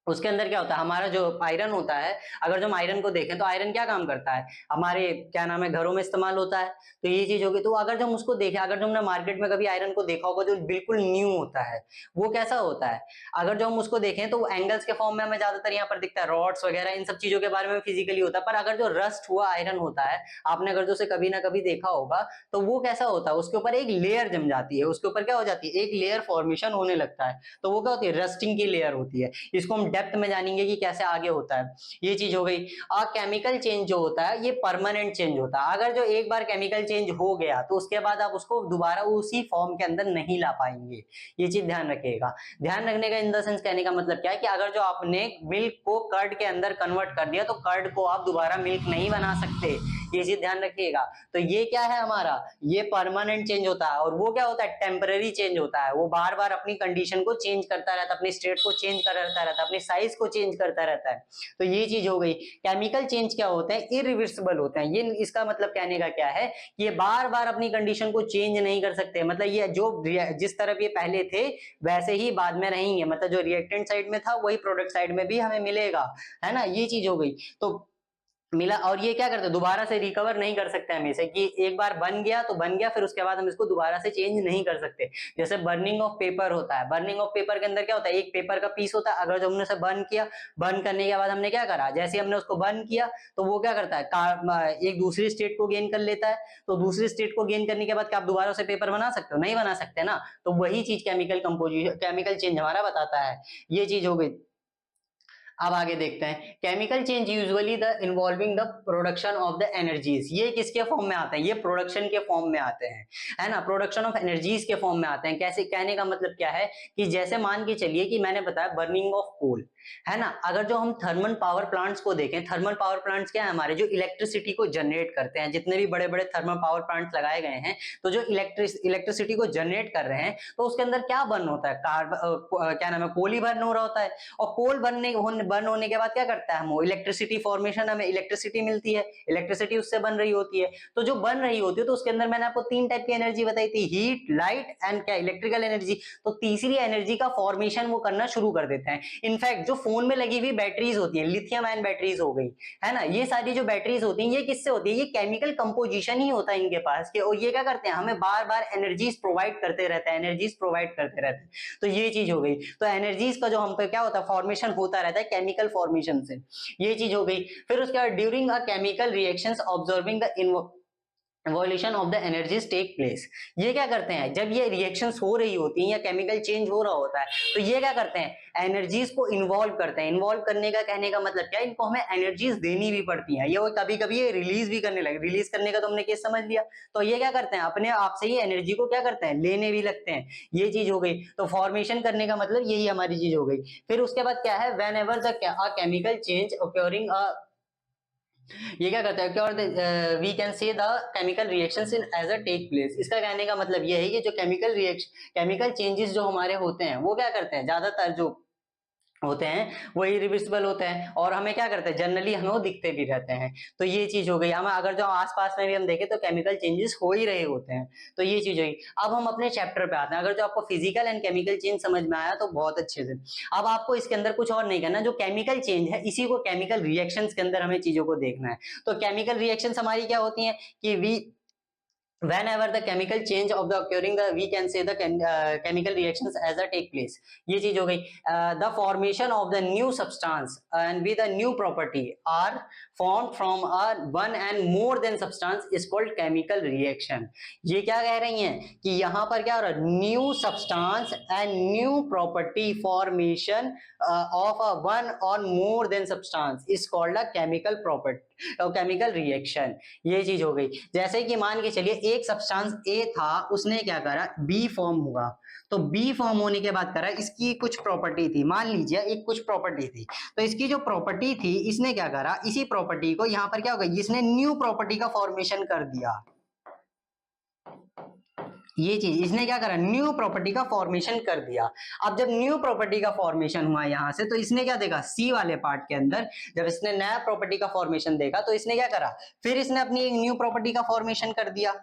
उसके अंदर क्या होता है, हमारा जो आयरन होता है, अगर जो हम आयरन को देखें तो आयरन क्या काम करता है, हमारे क्या नाम है घरों में इस्तेमाल होता है, तो ये चीज होगी। तो अगर जो हम उसको देखें, अगर जो हमने मार्केट में कभी आयरन को देखा होगा जो बिल्कुल न्यू होता है, वो कैसा होता है, अगर जो हम उसको देखें तो एंगल्स के फॉर्म में हमें ज्यादातर यहाँ पर दिखता है, रॉड्स वगैरह इन सब चीजों के बारे में फिजिकली होता है। पर अगर जो रस्ट हुआ आयरन होता है, आपने अगर जो उसे कभी ना कभी देखा होगा, तो वो कैसा होता है, उसके ऊपर एक लेयर जम जाती है, उसके ऊपर क्या हो जाती है, एक लेयर फॉर्मेशन होने लगता है, तो वो क्या होती है, रस्टिंग की लेयर होती है। इसको हम डेप्थ में जानेंगे कैसे आगे होता है, ये चीज हो गई। और केमिकल चेंज जो होता है ये परमानेंट चेंज होता है, अगर जो एक बार केमिकल चेंज हो गया तो उसके बाद आप उसको दोबारा उसी फॉर्म के अंदर नहीं ला पाएंगे, ये चीज ध्यान रखिएगा। ध्यान रखने का इन द सेंस कहने का मतलब क्या है कि अगर जो आपने मिल्क को कर्ड के अंदर कन्वर्ट कर दिया तो कर्ड को आप दोबारा मिल्क नहीं बना सकते, ये चीज ध्यान रखिएगा। तो ये क्या है हमारा, ये परमानेंट चेंज होता है, और वो क्या होता है, टेम्पररी चेंज होता है, वो बार बार अपनी कंडीशन को चेंज करता रहता है, अपनी स्टेट को चेंज करता रहता है, अपनी साइज को चेंज करता रहता है। तो ये चीज हो गई। केमिकल चेंज क्या होते हैं, इरिवर्सिबल होते हैं। ये इसका मतलब कहने का क्या है कि ये बार बार अपनी कंडीशन को चेंज नहीं कर सकते, मतलब ये जो जिस तरफ ये पहले थे वैसे ही बाद में रहेंगे, मतलब जो रिएक्टेंट साइड में था वही प्रोडक्ट साइड में भी हमें मिलेगा, है ना, ये चीज हो गई। तो मिला, और ये क्या करते हैं, दोबारा से रिकवर नहीं कर सकते हमेशा, कि एक बार बन गया तो बन गया, फिर उसके बाद हम इसको दोबारा से चेंज नहीं कर सकते। जैसे बर्निंग ऑफ पेपर होता है, बर्निंग ऑफ पेपर के अंदर क्या होता है, एक पेपर का पीस होता है, अगर जो हमने उसे बर्न किया, बर्न करने के बाद हमने क्या करा, जैसे हमने उसको बर्न किया तो वो क्या करता है, एक दूसरी स्टेट को गेन कर लेता है। तो दूसरी स्टेट को गेन करने के बाद क्या आप दोबारा से पेपर बना सकते हो, नहीं बना सकते ना। तो वही चीज केमिकल कंपोजिशन, केमिकल चेंज हमारा बताता है, ये चीज हो गई। अब आगे देखते हैं, chemical change usually the involving the production of the energies, ये किसके फॉर्म में आते हैं, ये प्रोडक्शन के फॉर्म में आते हैं, है ना, प्रोडक्शन ऑफ एनर्जीज के फॉर्म में आते हैं। कैसे, कहने का मतलब क्या है कि जैसे मान के चलिए कि मैंने बताया बर्निंग ऑफ कोल, है ना, अगर जो हम थर्मल पावर प्लांट्स को देखें, थर्मल पावर प्लांट्स क्या है, हमारे जो इलेक्ट्रिसिटी को जनरेट करते हैं, जितने भी बड़े बड़े थर्मल पावर प्लांट्स लगाए गए हैं, तो जो इलेक्ट्रिसिटी को जनरेट कर रहे हैं, तो उसके अंदर क्या बर्न होता है, क्या नाम है, कोल ही बर्न हो रहा होता है। और कोल बर्न होने के बाद क्या करता है, हम इलेक्ट्रिसिटी फॉर्मेशन, हमें इलेक्ट्रिसिटी मिलती है, इलेक्ट्रिसिटी उससे बन रही होती है। तो जो बन रही होती है तो उसके अंदर मैंने आपको तीन टाइप की एनर्जी बताई थी, हीट, लाइट एंड क्या, इलेक्ट्रिकल एनर्जी। तो तीसरी एनर्जी का फॉर्मेशन वो करना शुरू कर देते हैं। इनफैक्ट जो फोन में लगी हुई बैटरीज होती है, लिथियम आयन बैटरीज हो गई, है ना, ये सारी जो बैटरीज होती हैं ये किससे होती है, ये केमिकल कंपोजिशन ही होता है इनके पास के, और ये क्या करते हैं, हमें बार बार एनर्जीज प्रोवाइड करते रहते हैं, एनर्जीज प्रोवाइड करते रहते हैं। तो ये चीज हो गई। तो एनर्जीज का जो हम पे क्या होता है, फॉर्मेशन होता रहता है केमिकल फॉर्मेशन से, ये चीज हो गई। फिर उसके बाद during a chemical reactions observing the evolution of the energies take place, ये क्या करते हैं, जब ये रिएक्शंस हो रही होती हैं या केमिकल चेंज हो रहा होता है, तो ये क्या करते हैं, एनर्जीज को इन्वॉल्व करते हैं। इन्वॉल्व करने का कहने का मतलब क्या है, इनको हमें एनर्जीज देनी भी पड़ती हैं, ये वो कभी कभी ये रिलीज भी करने लगे, रिलीज करने का तो हमने केस समझ लिया। तो ये क्या करते हैं, अपने आप से ही एनर्जी को क्या करते हैं, लेने भी लगते हैं, ये चीज हो गई। तो फॉर्मेशन करने का मतलब यही हमारी चीज हो गई। फिर उसके बाद क्या है, whenever the chemical change occurring, ये क्या करता है, और we can say the chemical reactions in as a take place, इसका कहने का मतलब ये है कि जो केमिकल चेंजेस जो हमारे होते हैं वो क्या करते हैं, ज्यादातर जो होते हैं वो इरिवर्सिबल होते हैं, और हमें क्या करते हैं, जनरली हमें वो दिखते भी रहते हैं। तो ये चीज हो गई। हम अगर जो आसपास में भी हम देखें तो केमिकल चेंजेस हो ही रहे होते हैं, तो ये चीज होगी। अब हम अपने चैप्टर पे आते हैं। अगर जो आपको फिजिकल एंड केमिकल चेंज समझ में आया तो बहुत अच्छे से। अब आपको इसके अंदर कुछ और नहीं करना, जो केमिकल चेंज है इसी को केमिकल रिएक्शंस के अंदर हमें चीजों को देखना है। तो केमिकल रिएक्शंस हमारी क्या होती हैं कि whenever the chemical change of the occurring, the we can say the chemical reactions as a take place, ये चीज हो गई। the formation of the new substance and with a new property are formed from a one and more than substance is called chemical reaction। ये क्या कह रही हैं कि यहाँ पर क्या हो रहा है, new substance and new property formation of a one or more than substance is called a chemical property, और केमिकल रिएक्शन, ये चीज हो गई। जैसे कि मान के चलिए एक सब्सटेंस ए था, उसने क्या करा, बी फॉर्म हुआ, तो बी फॉर्म होने के बाद करा, इसकी कुछ प्रॉपर्टी थी, मान लीजिए एक कुछ प्रॉपर्टी थी, तो इसकी जो प्रॉपर्टी थी इसने क्या करा, इसी प्रॉपर्टी को यहां पर क्या होगा, इसने न्यू प्रॉपर्टी का फॉर्मेशन कर दिया। ये चीज इसने क्या करा, न्यू प्रॉपर्टी का फॉर्मेशन कर दिया। अब जब न्यू प्रॉपर्टी का फॉर्मेशन हुआ यहां से, तो इसने क्या देखा, सी वाले पार्ट के अंदर जब इसने नया प्रॉपर्टी का फॉर्मेशन देखा, तो इसने क्या करा, फिर इसने अपनी एक न्यू प्रॉपर्टी का फॉर्मेशन कर दिया।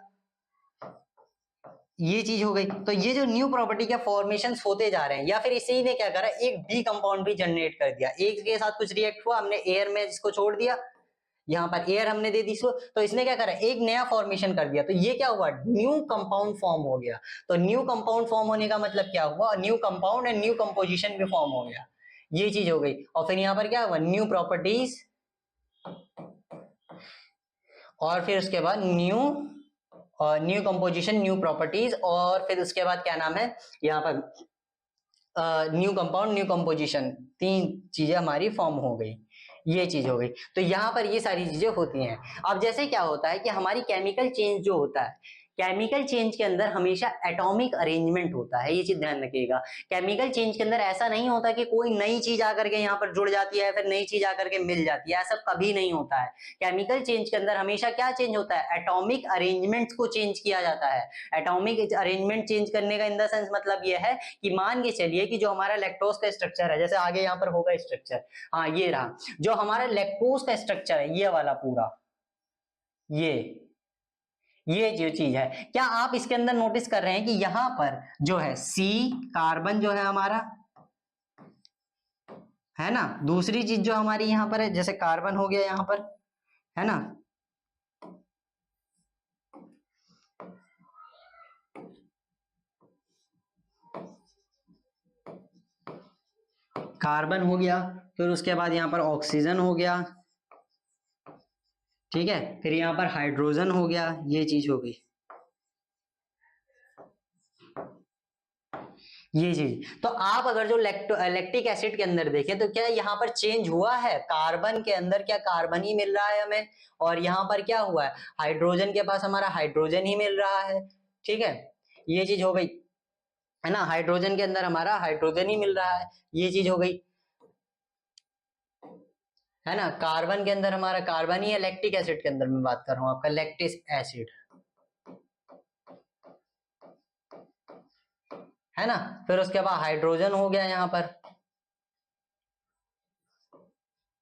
ये चीज हो गई। तो ये जो न्यू प्रॉपर्टी के फॉर्मेशन होते जा रहे हैं, या फिर इसी ने क्या करा, एक डी कंपाउंड भी जनरेट कर दिया, एक के साथ कुछ रिएक्ट हुआ, हमने एयर में इसको छोड़ दिया, यहाँ पर एयर हमने दे दी इसको, तो इसने क्या करा, एक नया फॉर्मेशन कर दिया, तो ये क्या हुआ, न्यू कंपाउंड फॉर्म हो गया। तो न्यू कंपाउंड फॉर्म होने का मतलब क्या हुआ, new compound and new composition भी फॉर्म हो गया, ये चीज हो गई। और फिर यहाँ पर क्या हुआ, न्यू प्रॉपर्टीज, और फिर उसके बाद न्यू कंपोजिशन, न्यू प्रॉपर्टीज, और फिर उसके बाद क्या नाम है, यहाँ पर न्यू कंपाउंड, न्यू कंपोजिशन, तीन चीजें हमारी फॉर्म हो गई, ये चीज हो गई। तो यहाँ पर ये सारी चीजें होती हैं। अब जैसे क्या होता है कि हमारी केमिकल चेंज जो होता है, केमिकल चेंज के अंदर हमेशा एटॉमिक अरेंजमेंट होता है, ये चीज ध्यान रखिएगा। केमिकल चेंज के अंदर ऐसा नहीं होता कि कोई नई चीज आकर के यहाँ पर जुड़ जाती है, फिर नई चीज आकर के मिल जाती है, ऐसा कभी नहीं होता है। केमिकल चेंज के अंदर हमेशा क्या चेंज होता है, एटॉमिक अरेंजमेंट्स को चेंज किया जाता है। एटॉमिक अरेंजमेंट चेंज करने का इन द सेंस मतलब ये है कि मान के चलिए कि जो हमारा लैक्टोज का स्ट्रक्चर है, जैसे आगे यहाँ पर होगा स्ट्रक्चर, हाँ ये रहा, जो हमारा लैक्टोज का स्ट्रक्चर है, ये वाला पूरा, ये जो चीज है, क्या आप इसके अंदर नोटिस कर रहे हैं कि यहां पर जो है सी कार्बन जो है हमारा, है ना, दूसरी चीज जो हमारी यहां पर है, जैसे कार्बन हो गया यहां पर, है ना, कार्बन हो गया, फिर उसके बाद यहां पर ऑक्सीजन हो गया, ठीक है, फिर यहां पर हाइड्रोजन हो गया, ये चीज हो गई, ये चीज। तो आप अगर जो लैक्टिक एसिड के अंदर देखें, तो क्या यहाँ पर चेंज हुआ है, कार्बन के अंदर क्या कार्बन ही मिल रहा है हमें, और यहाँ पर क्या हुआ है, हाइड्रोजन के पास हमारा हाइड्रोजन ही मिल रहा है, ठीक है, ये चीज हो गई, है ना, हाइड्रोजन के अंदर हमारा हाइड्रोजन ही मिल रहा है, ये चीज हो गई, है ना, कार्बन के अंदर हमारा कार्बन ही है, लैक्टिक एसिड के अंदर मैं बात कर रहा हूँ आपका लैक्टिक एसिड, है ना, फिर उसके बाद हाइड्रोजन हो गया यहाँ पर,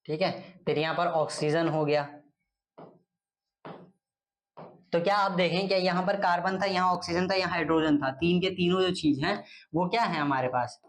ठीक है, फिर यहाँ पर ऑक्सीजन हो गया। तो क्या आप देखें, क्या यहाँ पर कार्बन था, यहाँ ऑक्सीजन था, यहाँ हाइड्रोजन था, तीन के तीनों जो चीज है वो क्या है हमारे पास,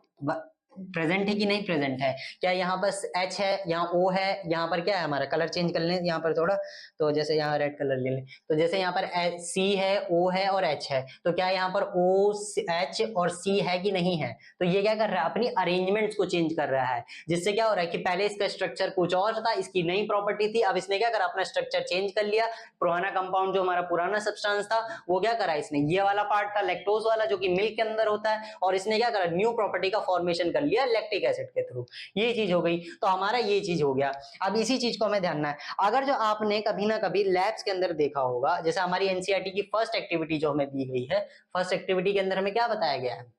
प्रेजेंट है कि नहीं प्रेजेंट है, क्या यहाँ पर H है, यहाँ O है, यहाँ पर क्या है हमारा, कलर चेंज कर लें यहाँ पर थोड़ा, तो जैसे यहाँ रेड कलर ले लें, तो जैसे यहाँ पर C है, O है और H है, तो क्या यहाँ पर O, H और C है कि नहीं है, तो ये क्या कर रहा है, अपनी अरेंजमेंट्स को चेंज कर रहा है, जिससे क्या हो रहा है कि पहले इसका स्ट्रक्चर कुछ और था, इसकी नई प्रॉपर्टी थी, अब इसने क्या करा, अपना स्ट्रक्चर चेंज कर लिया, पुराना कंपाउंड जो हमारा पुराना सब्सटेंस था वो क्या करा, इसने ये वाला पार्ट था लैक्टोज वाला जो कि मिल्क के अंदर होता है, और इसने क्या करा, न्यू प्रॉपर्टी का फॉर्मेशन कर लिया लैक्टिक एसिड के थ्रू, ये चीज हो गई। तो हमारा ये चीज हो गया। अब इसी चीज को हमें ध्यान है, अगर जो आपने कभी ना कभी लैब्स के अंदर देखा होगा, जैसे हमारी एनसीईआरटी की फर्स्ट एक्टिविटी जो हमें दी गई है, फर्स्ट एक्टिविटी के अंदर हमें क्या बताया गया है,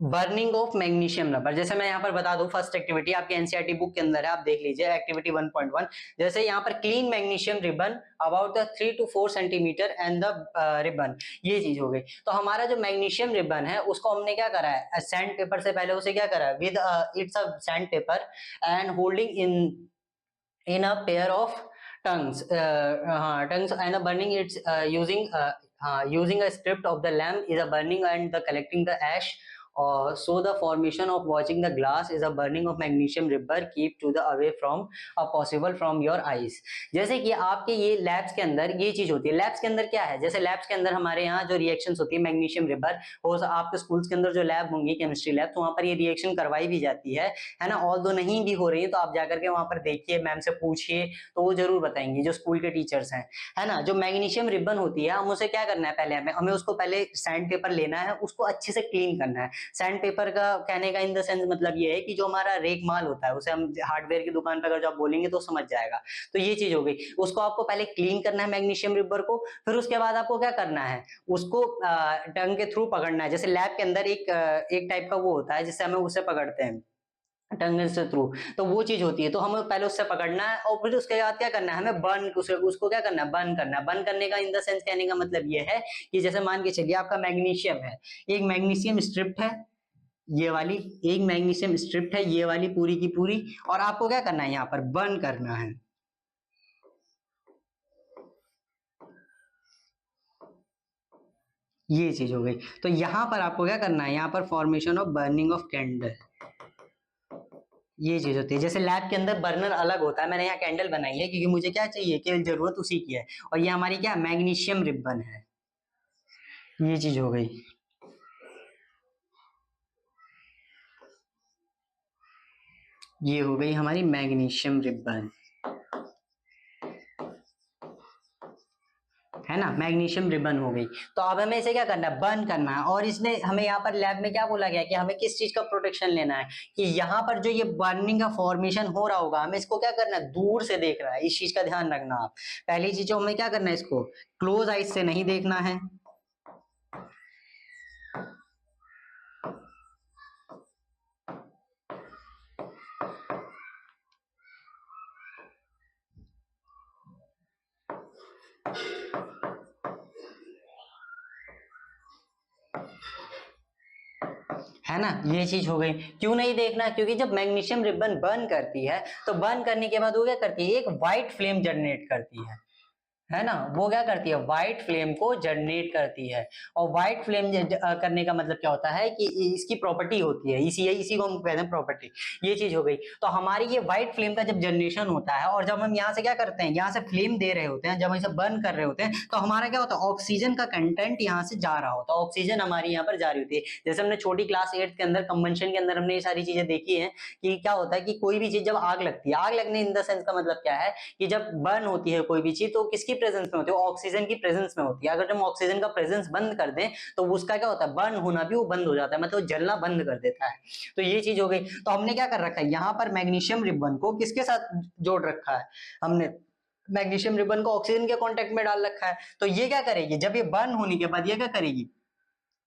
बर्निंग ऑफ मैग्नीशियम रबर। जैसे मैं यहाँ पर बता दूं, फर्स्ट एक्टिविटी आपके एनसीईआरटी बुक के अंदर है, आप देख लीजिए एक्टिविटी 1.1, जैसे यहाँ पर clean magnesium ribbon about the 3 to 4 centimetre and the ribbon, ये चीज हो गई। तो हमारा जो मैग्नीशियम रिबन है उसको हमने क्या करा है, सैंड पेपर से पहले उसे क्या करा है, with it's a sand paper and holding in a pair of tongues, tongues and the burning it's using a script of the lamp is a burning and the collecting the ash, so the formation of watching the glass is a burning of magnesium rubber keep to the away from a possible from your eyes। जैसे कि आपके ये labs के अंदर ये चीज होती है, लैब्स के अंदर क्या है, जैसे लैब्स के अंदर हमारे यहाँ जो रिएक्शंस होती है मैग्नीशियम रिबर, हो आपके स्कूल्स के अंदर जो लैब होंगी केमिस्ट्री लैब, तो वहां पर ये रिएक्शन करवाई भी जाती है ना, ऑल दो नहीं भी हो रही है तो आप जाकर के वहां पर देखिए, मैम से पूछिए तो वो जरूर बताएंगे, जो स्कूल के टीचर्स हैं, है ना। जो मैग्नीशियम रिबन होती है, हम उसे क्या करना है, पहले हमें उसको पहले सैंड पेपर लेना है, उसको अच्छे से क्लीन करना है, सैंड पेपर का कहने का इन द सेंस मतलब ये है कि जो हमारा रेक माल होता है उसे हम हार्डवेयर की दुकान पर अगर जो आप बोलेंगे तो समझ जाएगा। तो ये चीज हो गई, उसको आपको पहले क्लीन करना है मैग्नीशियम रिबर को, फिर उसके बाद आपको क्या करना है, उसको टंग के थ्रू पकड़ना है। जैसे लैब के अंदर एक टाइप का वो होता है जिससे हमें उसे पकड़ते हैं टंग से थ्रू, तो वो चीज होती है। तो हमें पहले उससे पकड़ना है और फिर उसके बाद क्या करना है, हमें बर्न उसको क्या करना है, बर्न करना है। बर्न करने का इन द सेंस कहने का मतलब ये है कि जैसे मान के चलिए आपका मैग्नीशियम है, एक मैग्नीशियम स्ट्रिप है ये वाली, एक मैग्नीशियम स्ट्रिप है ये वाली पूरी की पूरी, और आपको क्या करना है यहाँ पर बर्न करना है। ये चीज हो गई। तो यहां पर आपको क्या करना है, यहाँ पर formation of burning of candle, ये चीज होती है। जैसे लैब के अंदर बर्नर अलग होता है, मैंने यहाँ कैंडल बनाई है क्योंकि मुझे क्या चाहिए, केवल जरूरत उसी की है। और ये हमारी क्या मैग्नीशियम रिबन है, ये चीज हो गई। ये हो गई हमारी मैग्नीशियम रिबन, है ना, मैग्नीशियम रिबन हो गई। तो अब हमें इसे क्या करना है, बर्न करना है। और इसने हमें यहाँ पर लैब में क्या बोला गया कि हमें किस चीज का प्रोटेक्शन लेना है, कि यहाँ पर जो ये बर्निंग का फॉर्मेशन हो रहा होगा हमें इसको क्या करना है, दूर से देख रहा है। इस चीज का ध्यान रखना आप। पहली चीज जो हमें क्या करना है, इसको क्लोज आइज से नहीं देखना है, है ना। ये चीज हो गई। क्यों नहीं देखना, क्योंकि जब मैग्नीशियम रिबन बर्न करती है तो बर्न करने के बाद वो क्या करती है, एक व्हाइट फ्लेम जनरेट करती है ना। वो क्या करती है, व्हाइट फ्लेम को जनरेट करती है। और व्हाइट फ्लेम करने का मतलब क्या होता है कि इसकी प्रॉपर्टी होती है, इसी को हम कहते हैं प्रॉपर्टी। ये चीज हो गई। तो हमारी ये व्हाइट फ्लेम का जब जनरेशन होता है और जब हम यहाँ से क्या करते हैं, यहाँ से फ्लेम दे रहे होते हैं, जब हम इसे बर्न कर रहे होते हैं, तो हमारा क्या होता है, ऑक्सीजन का कंटेंट यहाँ से जा रहा होता है, ऑक्सीजन हमारी यहाँ पर जा रही होती है। जैसे हमने छोटी क्लास 8 के अंदर कंबंशन के अंदर हमने ये सारी चीजें देखी है कि क्या होता है कि कोई भी चीज जब आग लगती है, आग लगने इन द सेंस का मतलब क्या है कि जब बर्न होती है कोई भी चीज तो किसकी प्रेजेंस में होती है, ऑक्सीजन की प्रेजेंस में होती है। अगर हम ऑक्सीजन का प्रेजेंस बंद कर दें तो उसका क्या होता है, बर्न होना भी वो बंद हो जाता है, मतलब जलना बंद कर देता है। तो ये चीज हो गई। तो हमने क्या कर रखा है, यहाँ पर मैग्नीशियम रिबन को किसके साथ जोड़ रखा है, हमने मैग्नीशियम रिबन को ऑक्सीजन के कांटेक्ट में डाल रखा है। तो ये क्या करेगी, जब ये बर्न होने के बाद ये क्या करेगी,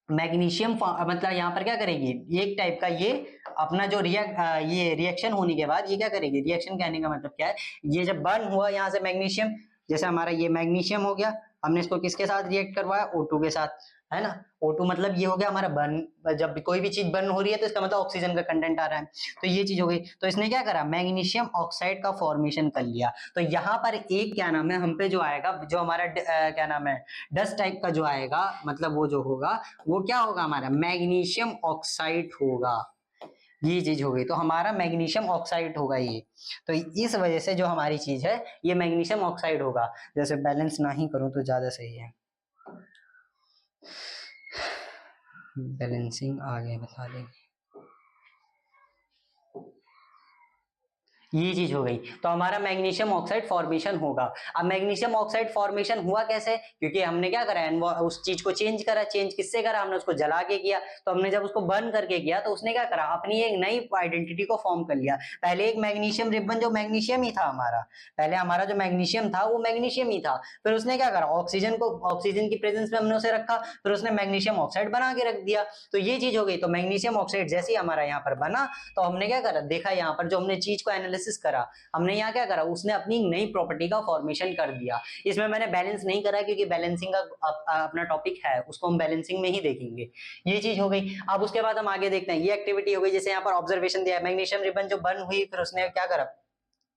मैग्नीशियम मतलब यहाँ पर क्या करेगी, एक टाइप का ये अपना जो ये रिएक्शन होने के बाद ये क्या करेगी, रिएक्शन कहने का मतलब क्या है, ये जब बर्न हुआ यहाँ से मैग्नीशियम, जैसे हमारा ये मैग्नीशियम हो गया, हमने इसको किसके साथ रिएक्ट करवाया, O2 के साथ, है ना। O2 मतलब ये हो गया हमारा बर्न, जब भी कोई भी चीज बर्न हो रही है तो इसका मतलब ऑक्सीजन का कंटेंट आ रहा है। तो ये चीज हो गई। तो इसने क्या करा, मैग्नीशियम ऑक्साइड का फॉर्मेशन कर लिया। तो यहाँ पर एक क्या नाम है, हम पे जो आएगा, जो हमारा क्या नाम है, डस्ट टाइप का जो आएगा, मतलब वो जो होगा वो क्या होगा, हमारा मैग्नीशियम ऑक्साइड होगा। ये चीज हो गई। तो हमारा मैग्नीशियम ऑक्साइड होगा ये। तो इस वजह से जो हमारी चीज है ये मैग्नीशियम ऑक्साइड होगा। जैसे बैलेंस ना ही करूं तो ज्यादा सही है, बैलेंसिंग आगे बता देंगे। ये चीज हो गई। तो हमारा मैग्नीशियम ऑक्साइड फॉर्मेशन होगा। अब मैग्नीशियम ऑक्साइड फॉर्मेशन हुआ कैसे, क्योंकि हमने क्या करा, उस चीज को चेंज करा। चेंज किससे करा, हमने उसको जला के किया। तो हमने जब उसको बर्न करके किया तो उसने क्या करा, अपनी एक नई आइडेंटिटी को फॉर्म कर लिया। पहले एक मैग्नीशियम रिबन जो मैग्नीशियम ही था हमारा, पहले हमारा जो मैग्नीशियम था वो मैग्नीशियम ही था। फिर उसने क्या करा, ऑक्सीजन की प्रेजेंस में हमने उसे रखा, फिर उसने मैग्नीशियम ऑक्साइड बना के रख दिया। तो ये चीज हो गई। तो मैग्नीशियम ऑक्साइड जैसे ही हमारा यहाँ पर बना तो हमने क्या करा, देखा यहाँ पर जो हमने चीज को एनालिसिस करा, हमने यहाँ क्या करा, उसने अपनी नई प्रॉपर्टी का फॉर्मेशन कर दिया। इसमें मैंने बैलेंस नहीं करा क्योंकि बैलेंसिंग का अपना टॉपिक है, उसको हम बैलेंसिंग में ही देखेंगे। ये चीज हो गई। अब उसके बाद हम आगे देखते हैं, ये एक्टिविटी हो गई। जैसे यहाँ पर ऑब्जर्वेशन दिया है, मैग्नीशियम रिबन जो बर्न हुई, फिर उसने क्या करा,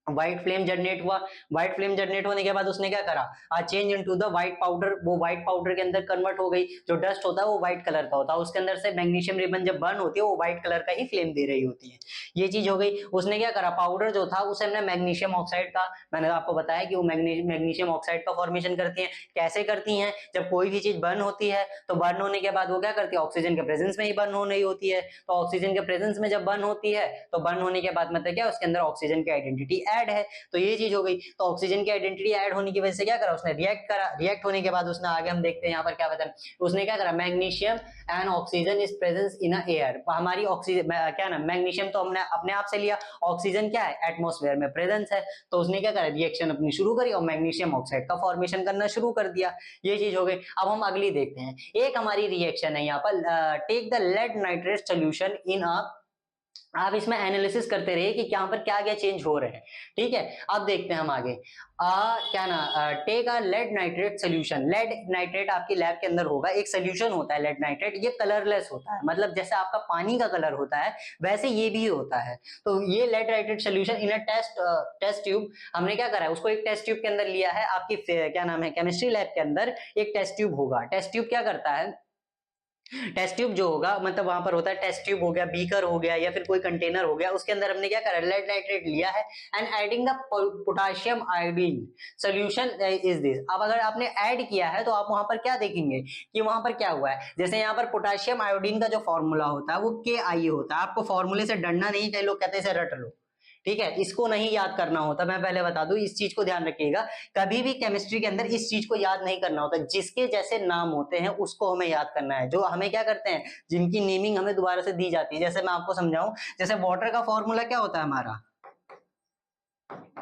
व्हाइट फ्लेम जनरेट हुआ। व्हाइट फ्लेम जनरेट होने के बाद उसने क्या करा, change into the white powder. वो व्हाइट पाउडर के अंदर कन्वर्ट हो गई। जो डस्ट होता है वो व्हाइट कलर का होता है, उसके अंदर से मैग्नीशियम रिबन जब बर्न होती है वो व्हाइट कलर का ही फ्लेम दे रही होती है। ये चीज हो गई। उसने क्या करा, पाउडर जो था उसे हमने मैग्नीशियम ऑक्साइड का, मैंने आपको बताया कि वो मैग्नीशियम ऑक्साइड का फॉर्मेशन करती है। कैसे करती हैं, जब कोई भी चीज बर्न होती है तो बर्न होने के बाद वो क्या करती है, ऑक्सीजन के प्रेजेंस में ही बर्न हो रही होती है। तो ऑक्सीजन के प्रेजेंस में जब बर्न होती है तो बर्न होने के बाद मतलब क्या, उसके अंदर ऑक्सीजन की आइडेंटिटी ऐड है, तो ये चीज हो गई। तो ऑक्सीजन की आइडेंटिटी ऐड होने की वजह से क्या करा उसने, रिएक्ट करा। रिएक्ट होने के बाद उसने आगे हम देखते हैं यहाँ पर क्या बता, उसने क्या करा, magnesium and oxygen is presence in air. हमारी ऑक्सीजन क्या ना, मैग्नीशियम तो हमने अपने आप से लिया, ऑक्सीजन क्या है, एटमॉस्फेयर में प्रेजेंस है, तो उसने क्या करा, रिएक्शन अपनी शुरू करी और मैग्नीशियम ऑक्साइड का फॉर्मेशन करना शुरू कर दिया। ये चीज हो गई। अब हम अगली देखते हैं। एक हमारी रिएक्शन है यहाँ पर, take the lead nitrate solution in a, आप इसमें एनालिसिस करते रहिए कि यहाँ पर क्या क्या चेंज हो रहे हैं, ठीक है। अब देखते हैं हम आगे, क्या ना, take a lead nitrate solution. Lead nitrate आपकी लैब के अंदर होगा, एक सोल्यूशन होता है लेड नाइट्रेट, ये कलरलेस होता है, मतलब जैसे आपका पानी का कलर होता है वैसे ये भी होता है। तो ये lead nitrate solution in a test tube, हमने क्या करा है, उसको एक टेस्ट ट्यूब के अंदर लिया है। आपकी क्या नाम है, केमिस्ट्री लैब के अंदर एक टेस्ट ट्यूब होगा। टेस्ट ट्यूब क्या करता है, टेस्ट ट्यूब जो होगा, मतलब वहां पर होता है टेस्ट ट्यूब हो गया, बीकर हो गया, या फिर कोई कंटेनर हो गया, उसके अंदर हमने क्या करा, लेड नाइट्रेट लिया है and adding the potassium iodine solution is this. अब अगर आपने ऐड किया है तो आप वहां पर क्या देखेंगे कि वहां पर क्या हुआ है, जैसे यहाँ पर पोटाशियम आयोडीन का जो फॉर्मूला होता है वो KI होता है। आपको फॉर्मूले से डरना नहीं, कई लोग कहते हैं इसे रट लो, ठीक है, इसको नहीं याद करना होता। मैं पहले बता दूं, इस चीज को ध्यान रखिएगा, कभी भी केमिस्ट्री के अंदर इस चीज को याद नहीं करना होता। जिसके जैसे नाम होते हैं उसको हमें याद करना है, जो हमें क्या करते हैं, जिनकी नेमिंग हमें दोबारा से दी जाती है। जैसे मैं आपको समझाऊं, जैसे वाटर का फॉर्मूला क्या होता है हमारा,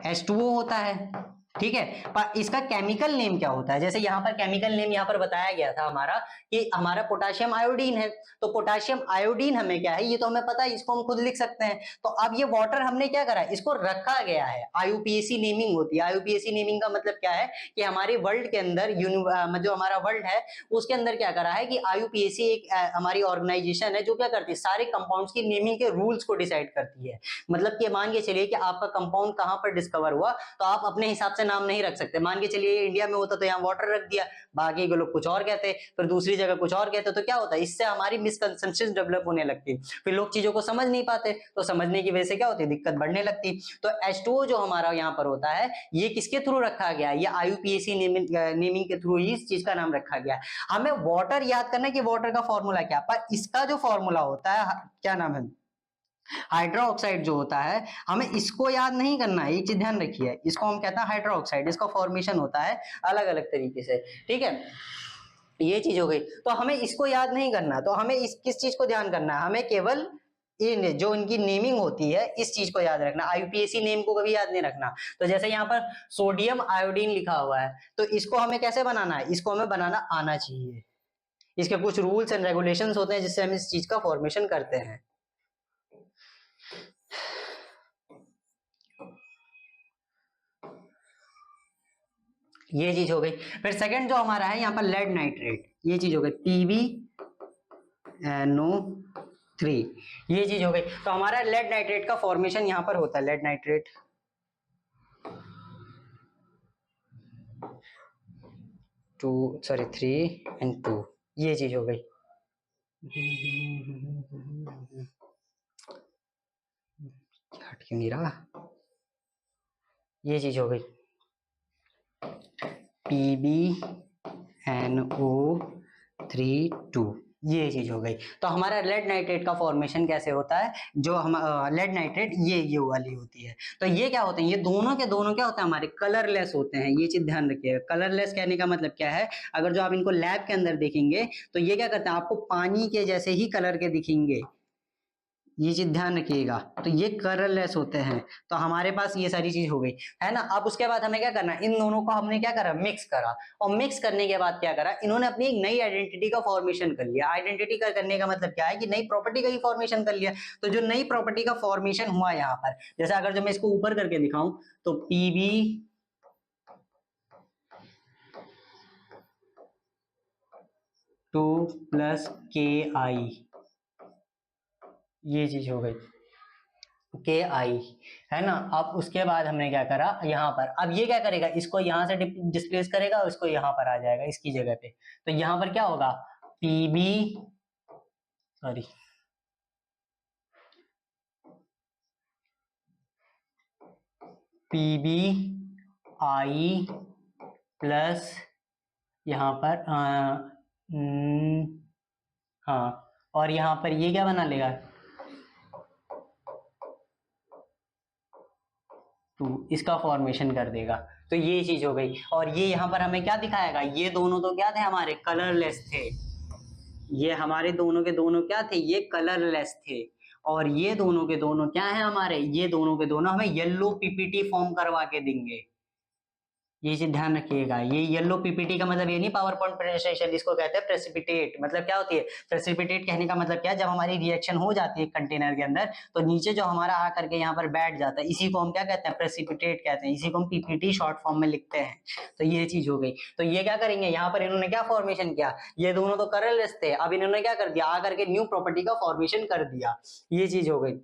H2O होता है, ठीक है, पर इसका केमिकल नेम क्या होता है, जैसे यहाँ पर केमिकल नेम यहाँ पर बताया गया था हमारा कि हमारा पोटाशियम आयोडीन है। तो पोटाशियम आयोडीन हमें क्या है, ये तो हमें पता है, इसको हम खुद लिख सकते हैं। तो अब ये वाटर हमने क्या करा, इसको रखा गया है, IUPAC नेमिंग होती है। IUPAC नेमिंग का मतलब क्या है कि हमारे वर्ल्ड के अंदर जो हमारा वर्ल्ड है उसके अंदर क्या करा है कि IUPAC एक हमारी ऑर्गेनाइजेशन है जो क्या करती है, सारे कंपाउंड्स की नेमिंग के रूल्स को डिसाइड करती है। मतलब कि मान के चलिए कि आपका कंपाउंड कहां पर डिस्कवर हुआ, तो आप अपने हिसाब से नाम नहीं रख सकते। मान के चलिए इंडिया में होता तो यहाँ वाटर रख दिया, बाकी के लोग कुछ और कहते, फिर दूसरी जगह कुछ और कहते, तो क्या होता है, इससे हमारी मिसकंसेप्शन डेवलप होने लगती, फिर लोग चीजों को समझ नहीं पाते, तो समझने की वजह से क्या होती, दिक्कत बढ़ने लगती। तो H2O जो हमारा यहाँ पर होता है, ये किसके थ्रू रखा गया, ये IUPAC नेमिंग के थ्रू ही इस चीज का नाम रखा गया। हमें वाटर याद करना है कि वाटर का फॉर्मूला क्या, पर इसका जो फॉर्मूला होता है, क्या नाम है, हाइड्रोक्साइड जो होता है, हमें इसको याद नहीं करना है, ये चीज ध्यान रखिए। इसको हम कहते हैं हाइड्रोक्साइड, इसका फॉर्मेशन होता है अलग अलग तरीके से, ठीक है। ये चीज हो गई, तो हमें इसको याद नहीं करना, तो हमें इस किस चीज को ध्यान करना है, हमें केवल इन जो इनकी नेमिंग होती है इस चीज को याद रखना। IUPAC नेम को कभी याद नहीं रखना। तो जैसे यहाँ पर सोडियम आयोडीन लिखा हुआ है, तो इसको हमें कैसे बनाना है, इसको हमें बनाना आना चाहिए। इसके कुछ रूल्स एंड रेगुलेशंस होते हैं जिससे हम इस चीज का फॉर्मेशन करते हैं। ये चीज हो गई। फिर सेकंड जो हमारा है यहाँ पर लेड नाइट्रेट, ये चीज हो गई PbNO3, ये चीज हो गई। तो हमारा लेड नाइट्रेट का फॉर्मेशन यहाँ पर होता है, लेड नाइट्रेट 3 and 2, ये चीज हो गई। हट क्यों नहीं रहा, ये चीज हो गई PbNO3 ये चीज हो गई। तो हमारा लेड नाइट्रेट का फॉर्मेशन कैसे होता है, जो हम लेड नाइट्रेट ये वाली होती है। तो ये क्या होते हैं, ये दोनों के दोनों क्या होते हैं, हमारे कलरलेस होते हैं। ये चीज ध्यान रखिएगा, कलरलेस कहने का मतलब क्या है, अगर जो आप इनको लैब के अंदर देखेंगे तो ये क्या करते हैं, आपको पानी के जैसे ही कलर के दिखेंगे, ये चीज ध्यान रखिएगा। तो ये कलरलेस होते हैं। तो हमारे पास ये सारी चीज हो गई है ना। अब उसके बाद हमें क्या करना, इन दोनों को हमने क्या करा, मिक्स करा, और मिक्स करने के बाद क्या करा, इन्होंने अपनी एक नई आइडेंटिटी का फॉर्मेशन कर लिया। आइडेंटिटी का करने का मतलब क्या है कि नई प्रॉपर्टी का ही फॉर्मेशन कर लिया। तो जो नई प्रॉपर्टी का फॉर्मेशन हुआ यहाँ पर, जैसे अगर जो मैं इसको ऊपर करके दिखाऊं तो Pb2+KI, ये चीज हो गई KI, है ना। अब उसके बाद हमने क्या करा यहाँ पर, अब ये क्या करेगा, इसको यहाँ से डिस्प्लेस करेगा और इसको यहाँ पर आ जाएगा इसकी जगह पे। तो यहाँ पर क्या होगा, PbI प्लस यहाँ पर हाँ, और यहाँ पर ये क्या बना लेगा, 2 इसका फॉर्मेशन कर देगा। तो ये चीज हो गई। और ये यहाँ पर हमें क्या दिखाएगा, ये दोनों तो क्या थे हमारे, कलरलेस थे। ये हमारे दोनों के दोनों क्या थे, ये कलरलेस थे। और ये दोनों के दोनों क्या है हमारे, ये दोनों के दोनों हमें येलो पीपीटी फॉर्म करवा के देंगे। ये चीज ध्यान रखिएगा, ये येलो पीपीटी का मतलब ये नहीं पावर पॉइंट प्रेजेंटेशन, इसको कहते हैं प्रेसिपिटेट। मतलब क्या होती है प्रेसिपिटेट, कहने का मतलब क्या है, जब हमारी रिएक्शन हो जाती है कंटेनर के अंदर तो नीचे जो हमारा आ करके यहाँ पर बैठ जाता है, इसी को हम क्या कहते हैं, प्रेसिपिटेट कहते हैं। इसी को हम पीपीटी शॉर्ट फॉर्म में लिखते हैं। तो ये चीज हो गई। तो ये क्या करेंगे, यहाँ पर इन्होंने क्या फॉर्मेशन किया, ये दोनों तो कलरलेस थे, अब इन्होंने क्या कर दिया, आकर के न्यू प्रॉपर्टी का फॉर्मेशन कर दिया। ये चीज हो गई,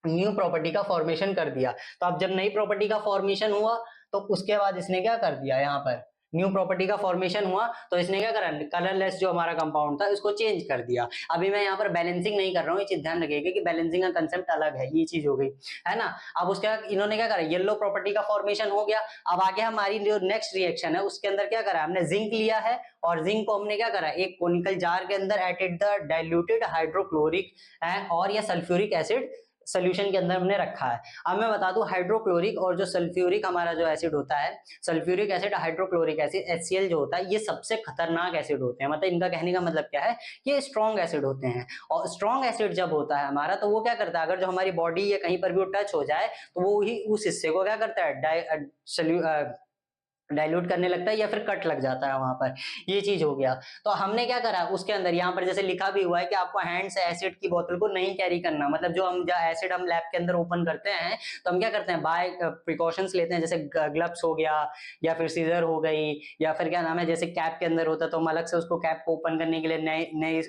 न्यू प्रॉपर्टी का फॉर्मेशन कर दिया। तो अब जब नई प्रॉपर्टी का फॉर्मेशन हुआ तो उसके बाद इसने क्या कर दिया, यहाँ पर न्यू प्रॉपर्टी का फॉर्मेशन हुआ तो इसने क्या करा, कलरलेस जो हमारा कंपाउंड था उसको चेंज कर दिया। अभी मैं यहाँ पर बैलेंसिंग नहीं कर रहा हूँ, ये चीज ध्यान रखिएगा कि बैलेंसिंग का कंसेप्ट अलग है। ये चीज हो गई है ना। अब उसके बाद इन्होंने क्या करा, येलो प्रॉपर्टी का फॉर्मेशन हो गया। अब आगे हमारी जो नेक्स्ट रिएक्शन है उसके अंदर क्या करा, हमने जिंक लिया है और जिंक को हमने क्या करा, एक कोनिकल जार के अंदर एडेड द डाइल्यूटेड हाइड्रोक्लोरिक और या सल्फ्यूरिक एसिड सोल्यूशन के अंदर हमने रखा है। अब मैं बता दूं, हाइड्रोक्लोरिक और जो सल्फ्यूरिक हमारा जो एसिड होता है, sulphuric acid, hydrochloric acid, HCl जो होता है, ये सबसे खतरनाक एसिड होते हैं। मतलब इनका कहने का मतलब क्या है, ये स्ट्रॉन्ग एसिड होते हैं। और स्ट्रॉन्ग एसिड जब होता है हमारा तो वो क्या करता है, अगर जो हमारी बॉडी या कहीं पर भी वो टच हो जाए तो वो ही उस हिस्से को क्या करता है, डाइल्यूट करने लगता है या फिर कट लग जाता है वहां पर। ये चीज हो गया। तो हमने क्या करा उसके अंदर, यहाँ पर जैसे लिखा भी हुआ है कि आपको हैंड से एसिड की बोतल को नहीं कैरी करना। मतलब जो हम एसिड हम लैब के अंदर ओपन करते हैं तो हम क्या करते हैं, बाय प्रिकॉशंस लेते हैं, जैसे ग्लव्स हो गया या फिर सीजर हो गई या फिर क्या नाम है, जैसे कैप के अंदर होता है तो हम अलग से उसको कैप को ओपन करने के लिए नए नए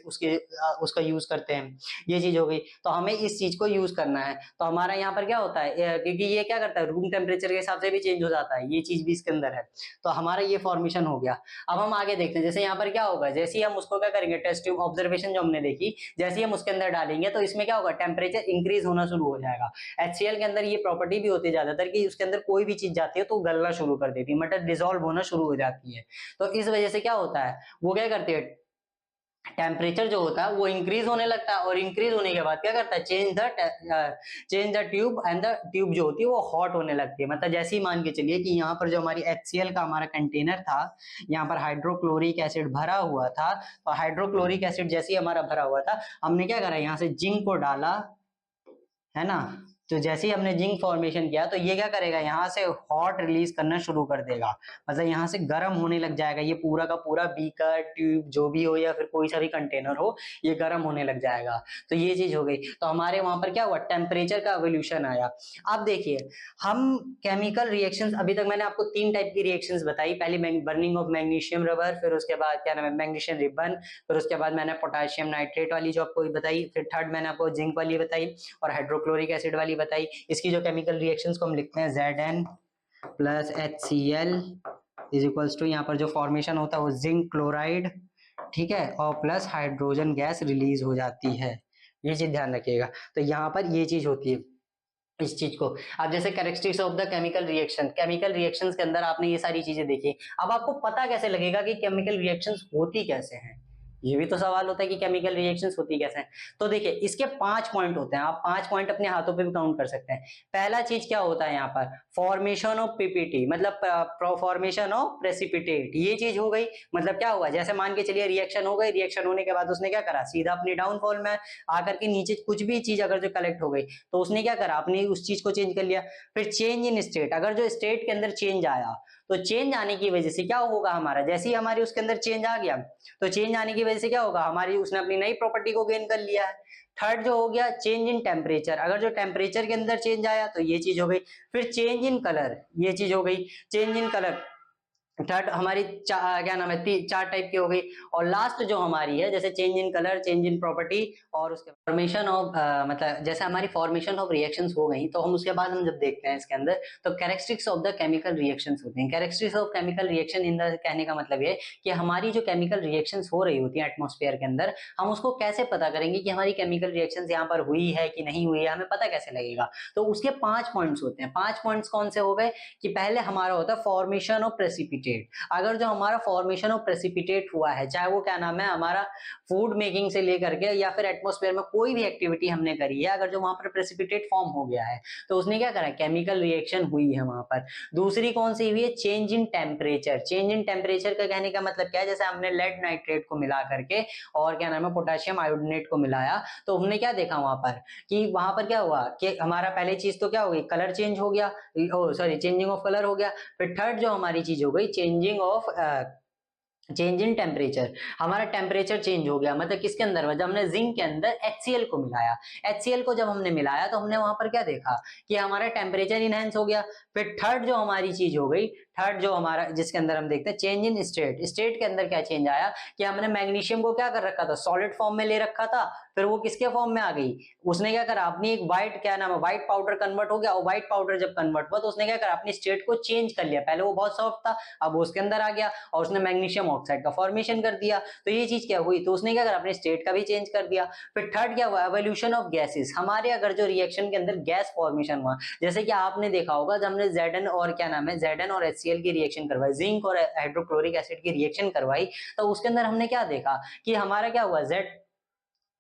उसका यूज करते हैं। ये चीज हो गई। तो हमें इस चीज को यूज करना है। तो हमारा यहाँ पर क्या होता है, क्योंकि ये क्या करता है, रूम टेम्परेचर के हिसाब से भी चेंज हो जाता है, ये चीज भी इसके अंदर है। तो हमारा ये फॉर्मेशन हो गया। अब हम आगे देखते हैं, जैसे यहाँ पर क्या होगा, जैसे ही हम उसको क्या करेंगे, टेस्ट ट्यूब ऑब्जर्वेशन जो हमने देखी, जैसे ही हम उसके अंदर डालेंगे तो इसमें क्या होगा, टेम्परेचर इंक्रीज होना शुरू हो जाएगा। HCl के अंदर ये प्रॉपर्टी भी होती है ज्यादातर कि उसके अंदर कोई भी चीज जाती है तो गलना शुरू कर देती है, मतलब डिसॉल्व होना शुरू हो जाती है। तो इस वजह से क्या होता है, वो क्या करती है, टेम्परेचर जो होता है वो इंक्रीज होने लगता है। और इंक्रीज होने के बाद क्या करता है, change the tube, and the tube जो होती है वो हॉट होने लगती है। मतलब जैसे ही मान के चलिए कि यहाँ पर जो हमारी HCl का हमारा कंटेनर था, यहाँ पर हाइड्रोक्लोरिक एसिड भरा हुआ था। तो हाइड्रोक्लोरिक एसिड जैसे ही हमारा भरा हुआ था, हमने क्या करा, यहाँ से जिंक को डाला, है ना। तो जैसे ही हमने जिंक फॉर्मेशन किया तो ये क्या करेगा, यहाँ से हॉट रिलीज करना शुरू कर देगा। मतलब यहाँ से गर्म होने लग जाएगा, ये पूरा का पूरा बीकर, ट्यूब जो भी हो या फिर कोई सा भी कंटेनर हो, ये गर्म होने लग जाएगा। तो ये चीज हो गई। तो हमारे वहां पर क्या हुआ, टेम्परेचर का एवोल्यूशन आया। अब देखिए, हम केमिकल रिएक्शंस, अभी तक मैंने आपको 3 टाइप की रिएक्शंस बताई। पहली बर्निंग ऑफ मैग्नीशियम रबर, फिर उसके बाद क्या नाम है, मैग्नीशियम रिबन, फिर उसके बाद मैंने पोटेशियम नाइट्रेट वाली जो आपको बताई, फिर थर्ड मैंने आपको जिंक वाली बताई और हाइड्रोक्लोरिक एसिड वाली बताई। इसकी जो केमिकल रिएक्शंस को हम लिखते हैं Zn plus HCl is equals to, यहाँ पर जो फॉर्मेशन होता है वो जिंक क्लोराइड, ठीक है, और प्लस हाइड्रोजन गैस रिलीज हो जाती है। ये चीज ध्यान रखिएगा। तो यहाँ पर ये चीज होती है इस चीज को। अब जैसे characteristics of the chemical reaction, chemical reactions के अंदर आपने ये सारी चीजें देखी। अब आपको पता कैसे लगेगा कि केमिकल रिएक्शंस होती कैसे हैं, ये भी तो सवाल होता है कि केमिकल रिएक्शंस होती कैसे हैं। तो देखिए, इसके 5 पॉइंट होते हैं, आप 5 पॉइंट अपने हाथों पे भी काउंट कर सकते हैं। पहला चीज क्या होता है यहाँ पर, फॉर्मेशन ऑफ पीपीटी, मतलब फॉर्मेशन ऑफ प्रेसिपिटेट। ये चीज हो गई। मतलब क्या हुआ, जैसे मान के चलिए रिएक्शन हो गई, रिएक्शन होने के बाद उसने क्या करा, सीधा अपनी डाउनफॉल में आकर के नीचे कुछ भी चीज अगर जो कलेक्ट हो गई तो उसने क्या करा, अपनी उस चीज को चेंज कर लिया। फिर चेंज इन स्टेट, अगर जो स्टेट के अंदर चेंज आया तो चेंज आने की वजह से क्या होगा हमारा, जैसे ही हमारी उसके अंदर चेंज आ गया तो चेंज आने की वजह से क्या होगा, हमारी उसने अपनी नई प्रॉपर्टी को गेन कर लिया है। थर्ड जो हो गया, चेंज इन टेम्परेचर, अगर जो टेम्परेचर के अंदर चेंज आया तो ये चीज हो गई। फिर चेंज इन कलर, ये चीज हो गई, चेंज इन कलर। थर्ड हमारी क्या नाम है, 4 टाइप की हो गई। और लास्ट जो हमारी है, जैसे change in colour, change in property और उसके फॉर्मेशन ऑफ, मतलब जैसे हमारी फॉर्मेशन ऑफ रिएक्शंस हो गई तो हम उसके बाद हम जब देखते हैं इसके अंदर तो characteristics of the chemical reactions होते हैं। Characteristics of chemical reaction in the, कहने का मतलब ये कि हमारी जो केमिकल रिएक्शंस हो रही होती है एटमॉस्फेयर के अंदर, हम उसको कैसे पता करेंगे कि हमारी केमिकल रिएक्शंस यहाँ पर हुई है कि नहीं हुई है, हमें पता कैसे लगेगा। तो उसके 5 पॉइंट्स होते हैं। 5 पॉइंट्स कौन से हो गए कि पहले हमारा होता है फॉर्मेशन ऑफ प्रेसिपिटेट। प्रेसिपिटेट। अगर जो हमारा फॉर्मेशन ऑफ प्रेसिपिटेट हुआ है, चाहे वो क्या नाम है हमारा फूड मेकिंग से लेकर के या फिर एटमॉस्फेयर में कोई भी एक्टिविटी हमने करी है, अगर जो वहां पर प्रेसिपिटेट फॉर्म हो गया है तो उसने क्या करा, केमिकल रिएक्शन हुई है वहां पर। दूसरी कौन सी हुई है, change in temperature. Change in temperature का कहने का मतलब क्या है, जैसे हमने लेड नाइट्रेट को मिला करके और क्या नाम है पोटेशियम आयोडीनेट को मिलाया, तो हमने क्या देखा वहां पर कि वहां पर क्या हुआ कि हमारा पहली चीज तो क्या हो गई, कलर चेंज हो गया, सॉरी चेंजिंग ऑफ कलर हो गया। फिर थर्ड जो हमारी चीज हो गई, changing of change in temperature. हमारा टेम्परेचर चेंज हो गया, मतलब किसके अंदर, जब हमने जिंक के अंदर HCl को मिलाया, HCl को जब हमने मिलाया तो हमने वहां पर क्या देखा कि हमारा टेम्परेचर इनहेंस हो गया। फिर थर्ड जो हमारी चीज हो गई, थर्ड जो हमारा जिसके अंदर हम देखते हैं चेंज इन स्टेट। स्टेट के अंदर क्या चेंज आया कि हमने मैग्नीशियम को क्या कर रखा था, सॉलिड फॉर्म में ले रखा था, फिर वो किसके फॉर्म में आ गई, उसने क्या करा अपनी एक व्हाइट क्या नाम है व्हाइट पाउडर कन्वर्ट हो गया, और व्हाइट पाउडर जब कन्वर्ट हुआ तो उसने क्या करा अपनी स्टेट को चेंज कर लिया। पहले वो बहुत सॉफ्ट था, अब वो उसके अंदर आ गया और उसने मैग्नीशियम ऑक्साइड का फॉर्मेशन कर दिया। तो ये चीज क्या हुई, तो उसने क्या करा अपने स्टेट का भी चेंज कर दिया। फिर थर्ड क्या हुआ, एवोल्यूशन ऑफ गैसेस। हमारे अगर जो रिएक्शन के अंदर गैस फॉर्मेशन हुआ, जैसे कि आपने देखा होगा जब हमने Zn और क्या नाम है Zn और HCl की रिएक्शन करवाई, जिंक और हाइड्रोक्लोरिक एसिड की रिएक्शन करवाई, तो उसके अंदर हमने क्या देखा कि हमारा क्या हुआ, Z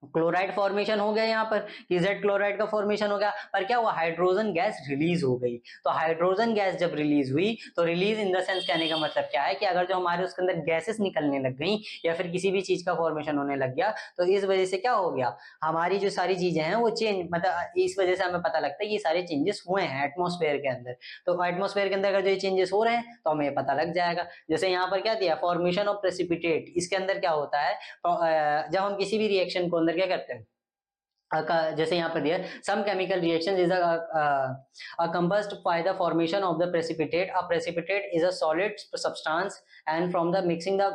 क्लोराइड फॉर्मेशन हो गया यहाँ पर कि जेड क्लोराइड का फॉर्मेशन हो गया, पर क्या हुआ, हाइड्रोजन गैस रिलीज हो गई। तो हाइड्रोजन गैस जब रिलीज हुई तो रिलीज इन द सेंस कहने का मतलब क्या है कि अगर जो हमारे उसके अंदर गैसेस निकलने लग गई या फिर किसी भी चीज का फॉर्मेशन होने लग गया, तो इस वजह से क्या हो गया, हमारी जो सारी चीजें हैं वो चेंज, मतलब इस वजह से हमें पता लगता है ये सारे चेंजेस हुए हैं एटमोस्फेयर के अंदर। तो एटमोस्फेयर के अंदर अगर जो ये चेंजेस हो रहे हैं तो हमें पता लग जाएगा। जैसे यहाँ पर क्या दिया, फॉर्मेशन ऑफ प्रेसिपिटेट, इसके अंदर क्या होता है, जब हम किसी भी रिएक्शन को अंदर क्या करते हैं, जैसे यहाँ पर दिया some chemical reaction is a combust by the formation of the precipitate. A precipitate is a solid substance and from the mixing the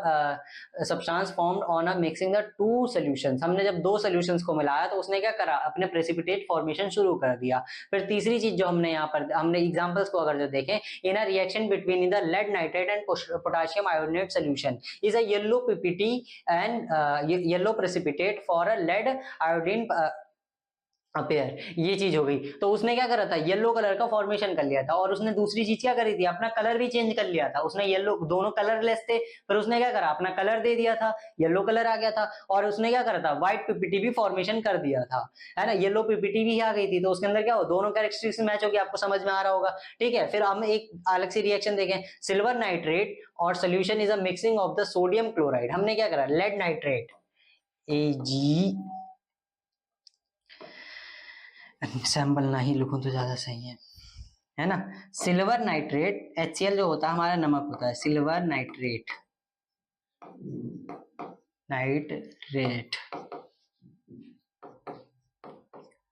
substance formed on a mixing the two solutions. हमने जब दो solutions को मिलाया तो उसने क्या करा, अपने precipitate formation शुरू कर दिया। फिर तीसरी चीज जो हमने यहाँ पर हमने examples को अगर जो देखें, in a reaction between the lead nitrate and potassium iodinate solution is a yellow PPT and yellow precipitate for a lead iodine appear, ये चीज हो गई। तो उसने क्या करा था, येलो कलर का फॉर्मेशन कर लिया था, और उसने दूसरी चीज क्या करी थी, अपना कलर भी चेंज कर लिया था। उसने येलो, दोनों कलरलेस थे, फिर उसने क्या करा अपना कलर दे दिया था, येलो कलर आ गया था, और उसने क्या करा था व्हाइट पीपीटी भी फॉर्मेशन कर दिया था, है ना, येलो पीपीटी भी आ गई थी। तो उसके अंदर क्या हो, दोनों कैरेक्टरिस्टिक्स मैच हो गया, आपको समझ में आ रहा होगा। ठीक है, फिर हम एक अलग सी रिएक्शन देखें, सिल्वर नाइट्रेट और solution is a mixing of the sodium chloride. हमने क्या करा, लेड नाइट्रेट Ag, सैंपल ना ही लिखूं तो ज्यादा सही है ना। सिल्वर नाइट्रेट, HCl जो होता है हमारा नमक होता है, सिल्वर नाइट्रेट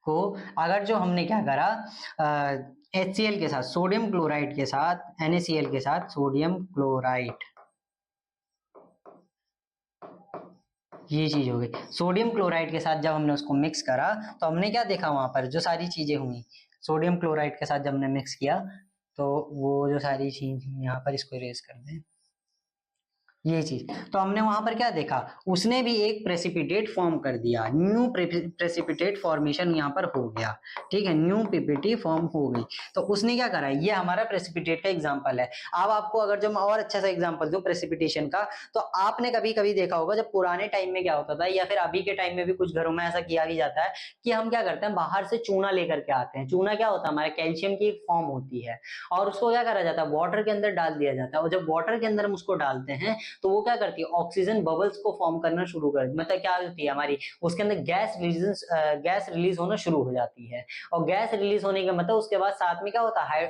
को अगर जो हमने क्या करा, HCl के साथ सोडियम क्लोराइड के साथ, NaCl के साथ सोडियम क्लोराइड, ये चीज हो गई। सोडियम क्लोराइड के साथ जब हमने उसको मिक्स करा तो हमने क्या देखा, वहां पर जो सारी चीजें हुई, सोडियम क्लोराइड के साथ जब हमने मिक्स किया तो वो जो सारी चीज यहाँ पर, इसको इरेज कर दें, ये चीज, तो हमने वहां पर क्या देखा, उसने भी एक प्रेसिपिटेट फॉर्म कर दिया, न्यू प्रेसिपिटेट फॉर्मेशन यहाँ पर हो गया। ठीक है, न्यू पीपीटी फॉर्म हो गई। तो उसने क्या करा, ये हमारा प्रेसिपिटेट का एग्जांपल है। अब आपको अगर जो मैं और अच्छा सा एग्जांपल दूं प्रेसिपिटेशन का, तो आपने कभी कभी देखा होगा जब पुराने टाइम में क्या होता था, या फिर अभी के टाइम में भी कुछ घरों में ऐसा किया भी जाता है कि हम क्या करते हैं, बाहर से चूना लेकर के आते हैं। चूना क्या होता है, हमारे कैल्शियम की एक फॉर्म होती है, और उसको क्या करा जाता है, वाटर के अंदर डाल दिया जाता है, और जब वाटर के अंदर हम उसको डालते हैं तो वो क्या करती है, ऑक्सीजन बबल्स को फॉर्म करना शुरू कर, मतलब क्या होती है हमारी उसके अंदर गैस रिलीज होना शुरू हो जाती है। और गैस रिलीज होने के मतलब उसके बाद साथ में क्या होता है,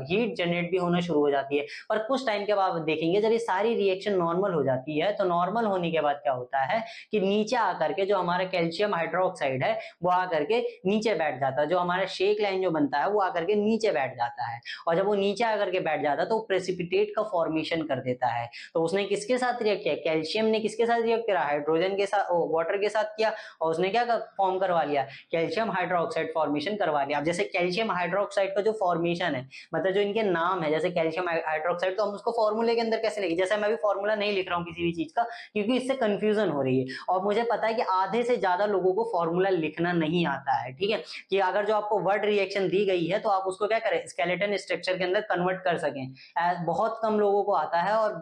हीट जनरेट भी होना शुरू हो जाती है। पर कुछ टाइम के बाद देखेंगे जब ये सारी रिएक्शन नॉर्मल हो जाती है, तो नॉर्मल होने के बाद क्या होता है कि नीचे आकर के जो हमारा कैल्शियम हाइड्रोक्साइड है वो आकर के नीचे बैठ जाता है, जो हमारा शेक लाइन जो बनता है वो आकर के नीचे बैठ जाता है, और जब वो नीचे आकर के बैठ जाता है तो प्रेसिपिटेट का फॉर्मेशन कर देता है। तो उसने किस किसके साथ रिएक्ट किया, कैल्शियम ने किसके साथ रिएक्ट करा, हाइड्रोजन के साथ, वाटर के साथ किया, और उसने क्या फॉर्म करवा लिया, कैल्शियम हाइड्रोक्साइड फॉर्मेशन करवा लिया। अब जैसे कैल्शियम हाइड्रोक्साइड का जो फॉर्मेशन है, मतलब जो इनके नाम है, जैसे कैल्शियम हाइड्रोक्साइड, तो हम उसको फॉर्मूले के अंदर कैसे लिखें, जैसे मैं अभी फॉर्मूला नहीं लिख रहा हूँ किसी भी चीज का, क्योंकि इससे कंफ्यूजन हो रही है, और मुझे पता है कि आधे से ज्यादा लोगों को फॉर्मूला लिखना नहीं आता है, ठीक है, कि अगर जो आपको वर्ड रिएक्शन दी गई है तो आप उसको क्या करें, स्केलेटन स्ट्रक्चर के अंदर कन्वर्ट कर सकें। बहुत कम लोगों को आता है, और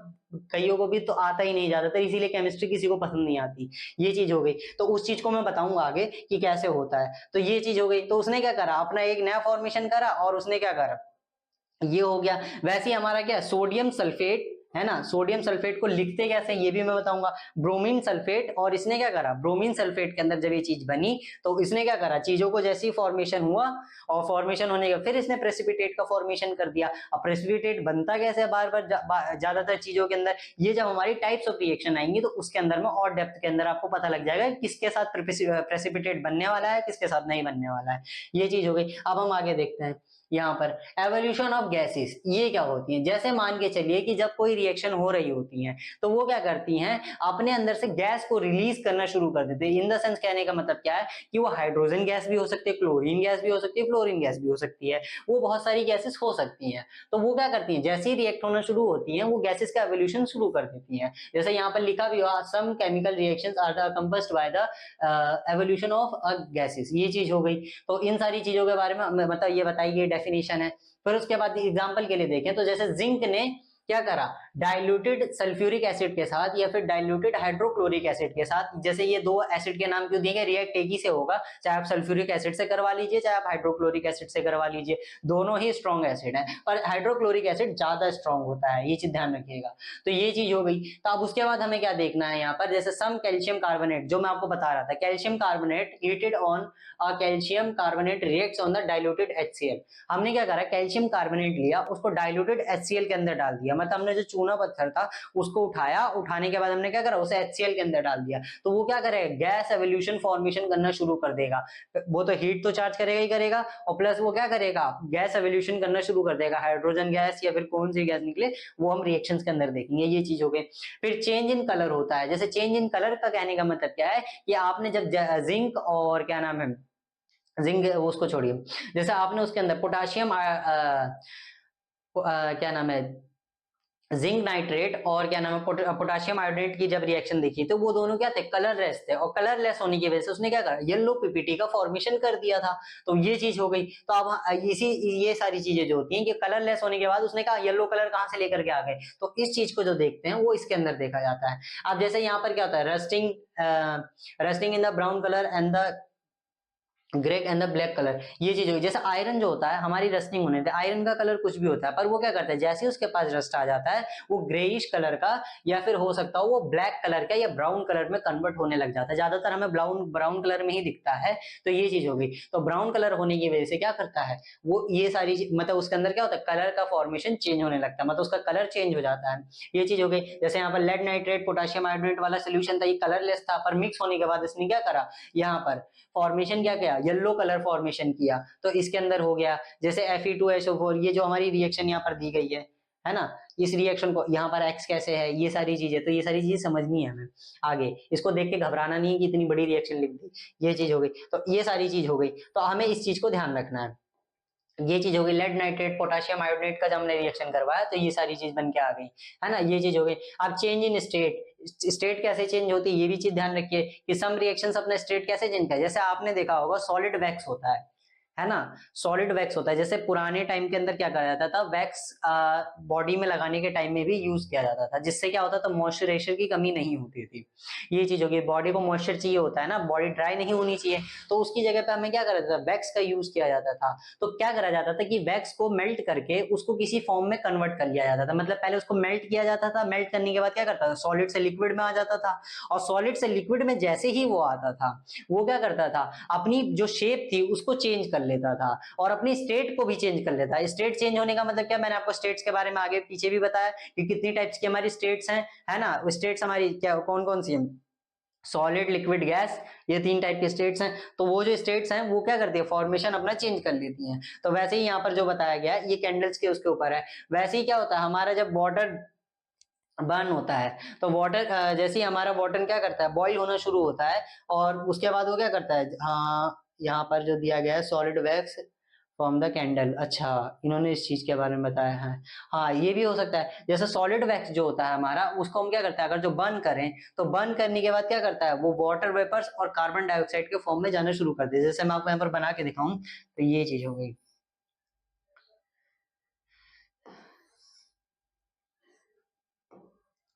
कईयों को भी तो आता ही नहीं, ज्यादातर इसीलिए केमिस्ट्री किसी को पसंद नहीं आती। ये चीज हो गई, तो उस चीज को मैं बताऊंगा आगे कि कैसे होता है। तो ये चीज हो गई, तो उसने क्या करा, अपना एक नया फॉर्मेशन करा, और उसने क्या करा, ये हो गया। वैसे ही हमारा क्या, सोडियम सल्फेट है ना, सोडियम सल्फेट को लिखते कैसे ये भी मैं बताऊंगा, ब्रोमीन सल्फेट, और इसने क्या करा, ब्रोमीन सल्फेट के अंदर जब ये चीज बनी तो इसने क्या करा, चीजों को जैसे ही फॉर्मेशन हुआ, और फॉर्मेशन होने के फिर इसने प्रेसिपिटेट का फॉर्मेशन कर दिया। अब प्रेसिपिटेट बनता कैसे बार बार ज्यादातर चीजों के अंदर, ये जब हमारी टाइप्स ऑफ रिएक्शन आएंगी तो उसके अंदर में और डेप्थ के अंदर आपको पता लग जाएगा किसके साथ प्रेसिपिटेट बनने वाला है, किसके साथ नहीं बनने वाला है। ये चीज हो गई। अब हम आगे देखते हैं यहाँ पर एवोल्यूशन ऑफ गैसेस, ये क्या होती हैं, जैसे मान के चलिए कि जब कोई रिएक्शन हो रही होती है तो वो क्या करती हैं, अपने अंदर से गैस को रिलीज करना शुरू कर देते हैं। इन द सेंस कहने का मतलब क्या है कि वो हाइड्रोजन गैस भी हो सकती है, क्लोरीन गैस भी हो सकती है, फ्लोरीन गैस भी हो सकती है, वो बहुत सारी गैसेस हो सकती हैं। तो वो क्या करती हैं, जैसे ही रिएक्ट होना शुरू होती हैं वो गैसेस का एवोल्यूशन शुरू कर देती हैं। जैसे यहाँ पर लिखा भी हुआ, some chemical reactions are accompanied by the evolution of gases, ये चीज हो गई। तो इन सारी चीजों के बारे में मतलब ये बताइए, डेफिनेशन है। फिर उसके बाद एग्जांपल के लिए देखें तो जैसे जिंक ने क्या करा, डाइल्यूटेड सल्फ्यूरिक एसिड के साथ या फिर डाइल्यूटेड हाइड्रोक्लोरिक एसिड के साथ, जैसे ये दो एसिड के नाम क्यों दिए गए, रिएक्ट एक ही से होगा, चाहे आप सल्फ्यूरिक एसिड से करवा लीजिए चाहे आप हाइड्रोक्लोरिक एसिड से करवा लीजिए, दोनों ही स्ट्रॉन्ग एसिड है, पर हाइड्रोक्लोरिक एसिड ज्यादा स्ट्रॉन्ग होता है, ये चीज ध्यान रखिएगा। तो ये चीज हो गई। तो अब उसके बाद हमें क्या देखना है यहाँ पर, जैसे सम कैल्शियम कार्बोनेट, जो मैं आपको बता रहा था, calcium carbonate heated on calcium carbonate reacts on the diluted HCl। हमने क्या करा, कैल्शियम कार्बोनेट लिया, उसको डाइल्यूटेड HCl के अंदर डाल दिया, मतलब हमने जो चूना पत्थर था उसको उठाया, उठाने के बाद हमने क्या करा, उसे HCl के अंदर डाल दिया, तो वो क्या करेगा, गैस एवोल्यूशन फॉर्मेशन करना शुरू कर देगा। वो तो हीट तो चार्ज करेगा ही करेगा, और प्लस वो क्या करेगा, गैस एवोल्यूशन करना शुरू कर देगा, हाइड्रोजन गैस या फिर कौन सी गैस निकले वो हम रिएक्शंस के अंदर देखेंगे। ये चीज हो गई। फिर चेंज इन कलर होता है, जैसे चेंज इन कलर का कहने का मतलब क्या है कि आपने जब जिंक और क्या नाम है, जिंक उसको छोड़िए, जैसे आपने उसके अंदर पोटाशियम क्या नाम है, जिंक नाइट्रेट और क्या नाम है पोटाशियम आयोडाइड की जब रिएक्शन देखी तो वो दोनों क्या थे, कलरलेस थे, और कलरलेस होने की वजह से उसने क्या करा, येलो पीपीटी का फॉर्मेशन कर दिया था। तो ये चीज हो गई। तो अब इसी ये सारी चीजें जो होती हैं कि कलरलेस होने के बाद उसने कहा येलो कलर कहाँ से लेकर के आ गए, तो इस चीज को जो देखते हैं वो इसके अंदर देखा जाता है। अब जैसे यहाँ पर क्या होता है, rusting in the brown colour and the grey and the black colour, ये चीज होगी। जैसे आयरन जो होता है हमारी रस्टिंग होने से, आयरन का कलर कुछ भी होता है पर वो क्या करता है, जैसे ही उसके पास रस्ट आ जाता है वो ग्रेइश कलर का या फिर हो सकता हो वो ब्लैक कलर का या ब्राउन कलर में कन्वर्ट होने लग जाता है, ज्यादातर हमें ब्राउन कलर में ही दिखता है। तो ये चीज होगी। तो ब्राउन कलर होने की वजह से क्या करता है वो, ये सारी मतलब उसके अंदर क्या होता है, कलर का फॉर्मेशन चेंज होने लगता है, मतलब उसका कलर चेंज हो जाता है। ये चीज हो गई। जैसे यहाँ पर लेड नाइट्रेट पोटाशियम आयोडाइड वाला सोल्यूशन था, ये कलरलेस था, पर मिक्स होने के बाद इसने क्या करा, यहाँ पर फॉर्मेशन क्या किया, येलो कलर फॉर्मेशन किया, तो इसके अंदर हो गया। जैसे Fe2SO4, ये जो हमारी रिएक्शन यहाँ पर दी गई है ना, इस रिएक्शन को यहाँ पर X कैसे है, ये सारी चीजें, तो ये सारी चीजें समझनी है हमें आगे, इसको देख के घबराना नहीं है कि इतनी बड़ी रिएक्शन लिख दी। ये चीज हो गई। तो ये सारी चीज हो गई, तो हमें इस चीज को ध्यान रखना है। ये चीज हो गई, लेड नाइट्रेट पोटाशियम आयोडाइड का जब हमने रिएक्शन करवाया तो ये सारी चीज बन के आ गई, है ना, ये चीज हो गई। अब चेंज इन स्टेट कैसे चेंज होती है ये भी चीज ध्यान रखिए कि सम रिएक्शंस अपने स्टेट कैसे चेंज कर, जैसे आपने देखा होगा सॉलिड वैक्स होता है ना, सॉलिड वैक्स होता है। जैसे पुराने टाइम के अंदर क्या करा जाता था, वैक्स बॉडी में लगाने के टाइम में भी यूज किया जाता था, जिससे क्या होता था, मॉइस्चराइजेशन की कमी नहीं होती थी। ये चीज होगी, बॉडी को मॉइस्चर चाहिए होता है ना, बॉडी ड्राई नहीं होनी चाहिए, तो उसकी जगह पे हमें क्या करा जाता था, वैक्स का यूज किया जाता था। तो क्या करा जाता था कि वैक्स को मेल्ट करके उसको किसी फॉर्म में कन्वर्ट कर लिया जाता था, मतलब पहले उसको मेल्ट किया जाता था, मेल्ट करने के बाद क्या करता था, सॉलिड से लिक्विड में आ जाता था, और सॉलिड से लिक्विड में जैसे ही वो आता था वो क्या करता था, अपनी जो शेप थी उसको चेंज कर लेता था और अपनी स्टेट को भी चेंज कर लेता है। स्टेट चेंज होने का मतलब क्या, मैंने आपको स्टेट्स के बारे में आगे पीछे भी बताया कि कितनी टाइप्स की हमारी स्टेट्स हैं, है ना, स्टेट्स हमारी क्या कौन कौन सी हैं, सॉलिड लिक्विड गैस, ये 3 टाइप के स्टेट्स हैं। तो वो जो स्टेट्स हैं वो क्या करती है, फॉर्मेशन अपना चेंज कर लेती हैं। तो वैसे ही यहाँ पर जो बताया गया है ये कैंडल्स के उसके ऊपर है। वैसे ही क्या होता है हमारा, जब बॉर्डर बर्न होता है। तो वाटर जैसे ही हमारा वाटर क्या करता है, बॉईल होना शुरू होता है, और उसके बाद वो क्या करता है, हाँ यहाँ पर जो दिया गया है solid wax from the candle, अच्छा इन्होंने इस चीज के बारे में बताया है। हाँ ये भी हो सकता है, जैसे सॉलिड वैक्स जो होता है हमारा, उसको हम क्या करते हैं, अगर जो बर्न करें तो बर्न करने के बाद क्या करता है, वो वाटर वेपर्स और कार्बन डाइऑक्साइड के फॉर्म में जाना शुरू कर देते हैं। जैसे मैं आपको यहाँ पर बना के दिखाऊं तो ये चीज हो गई,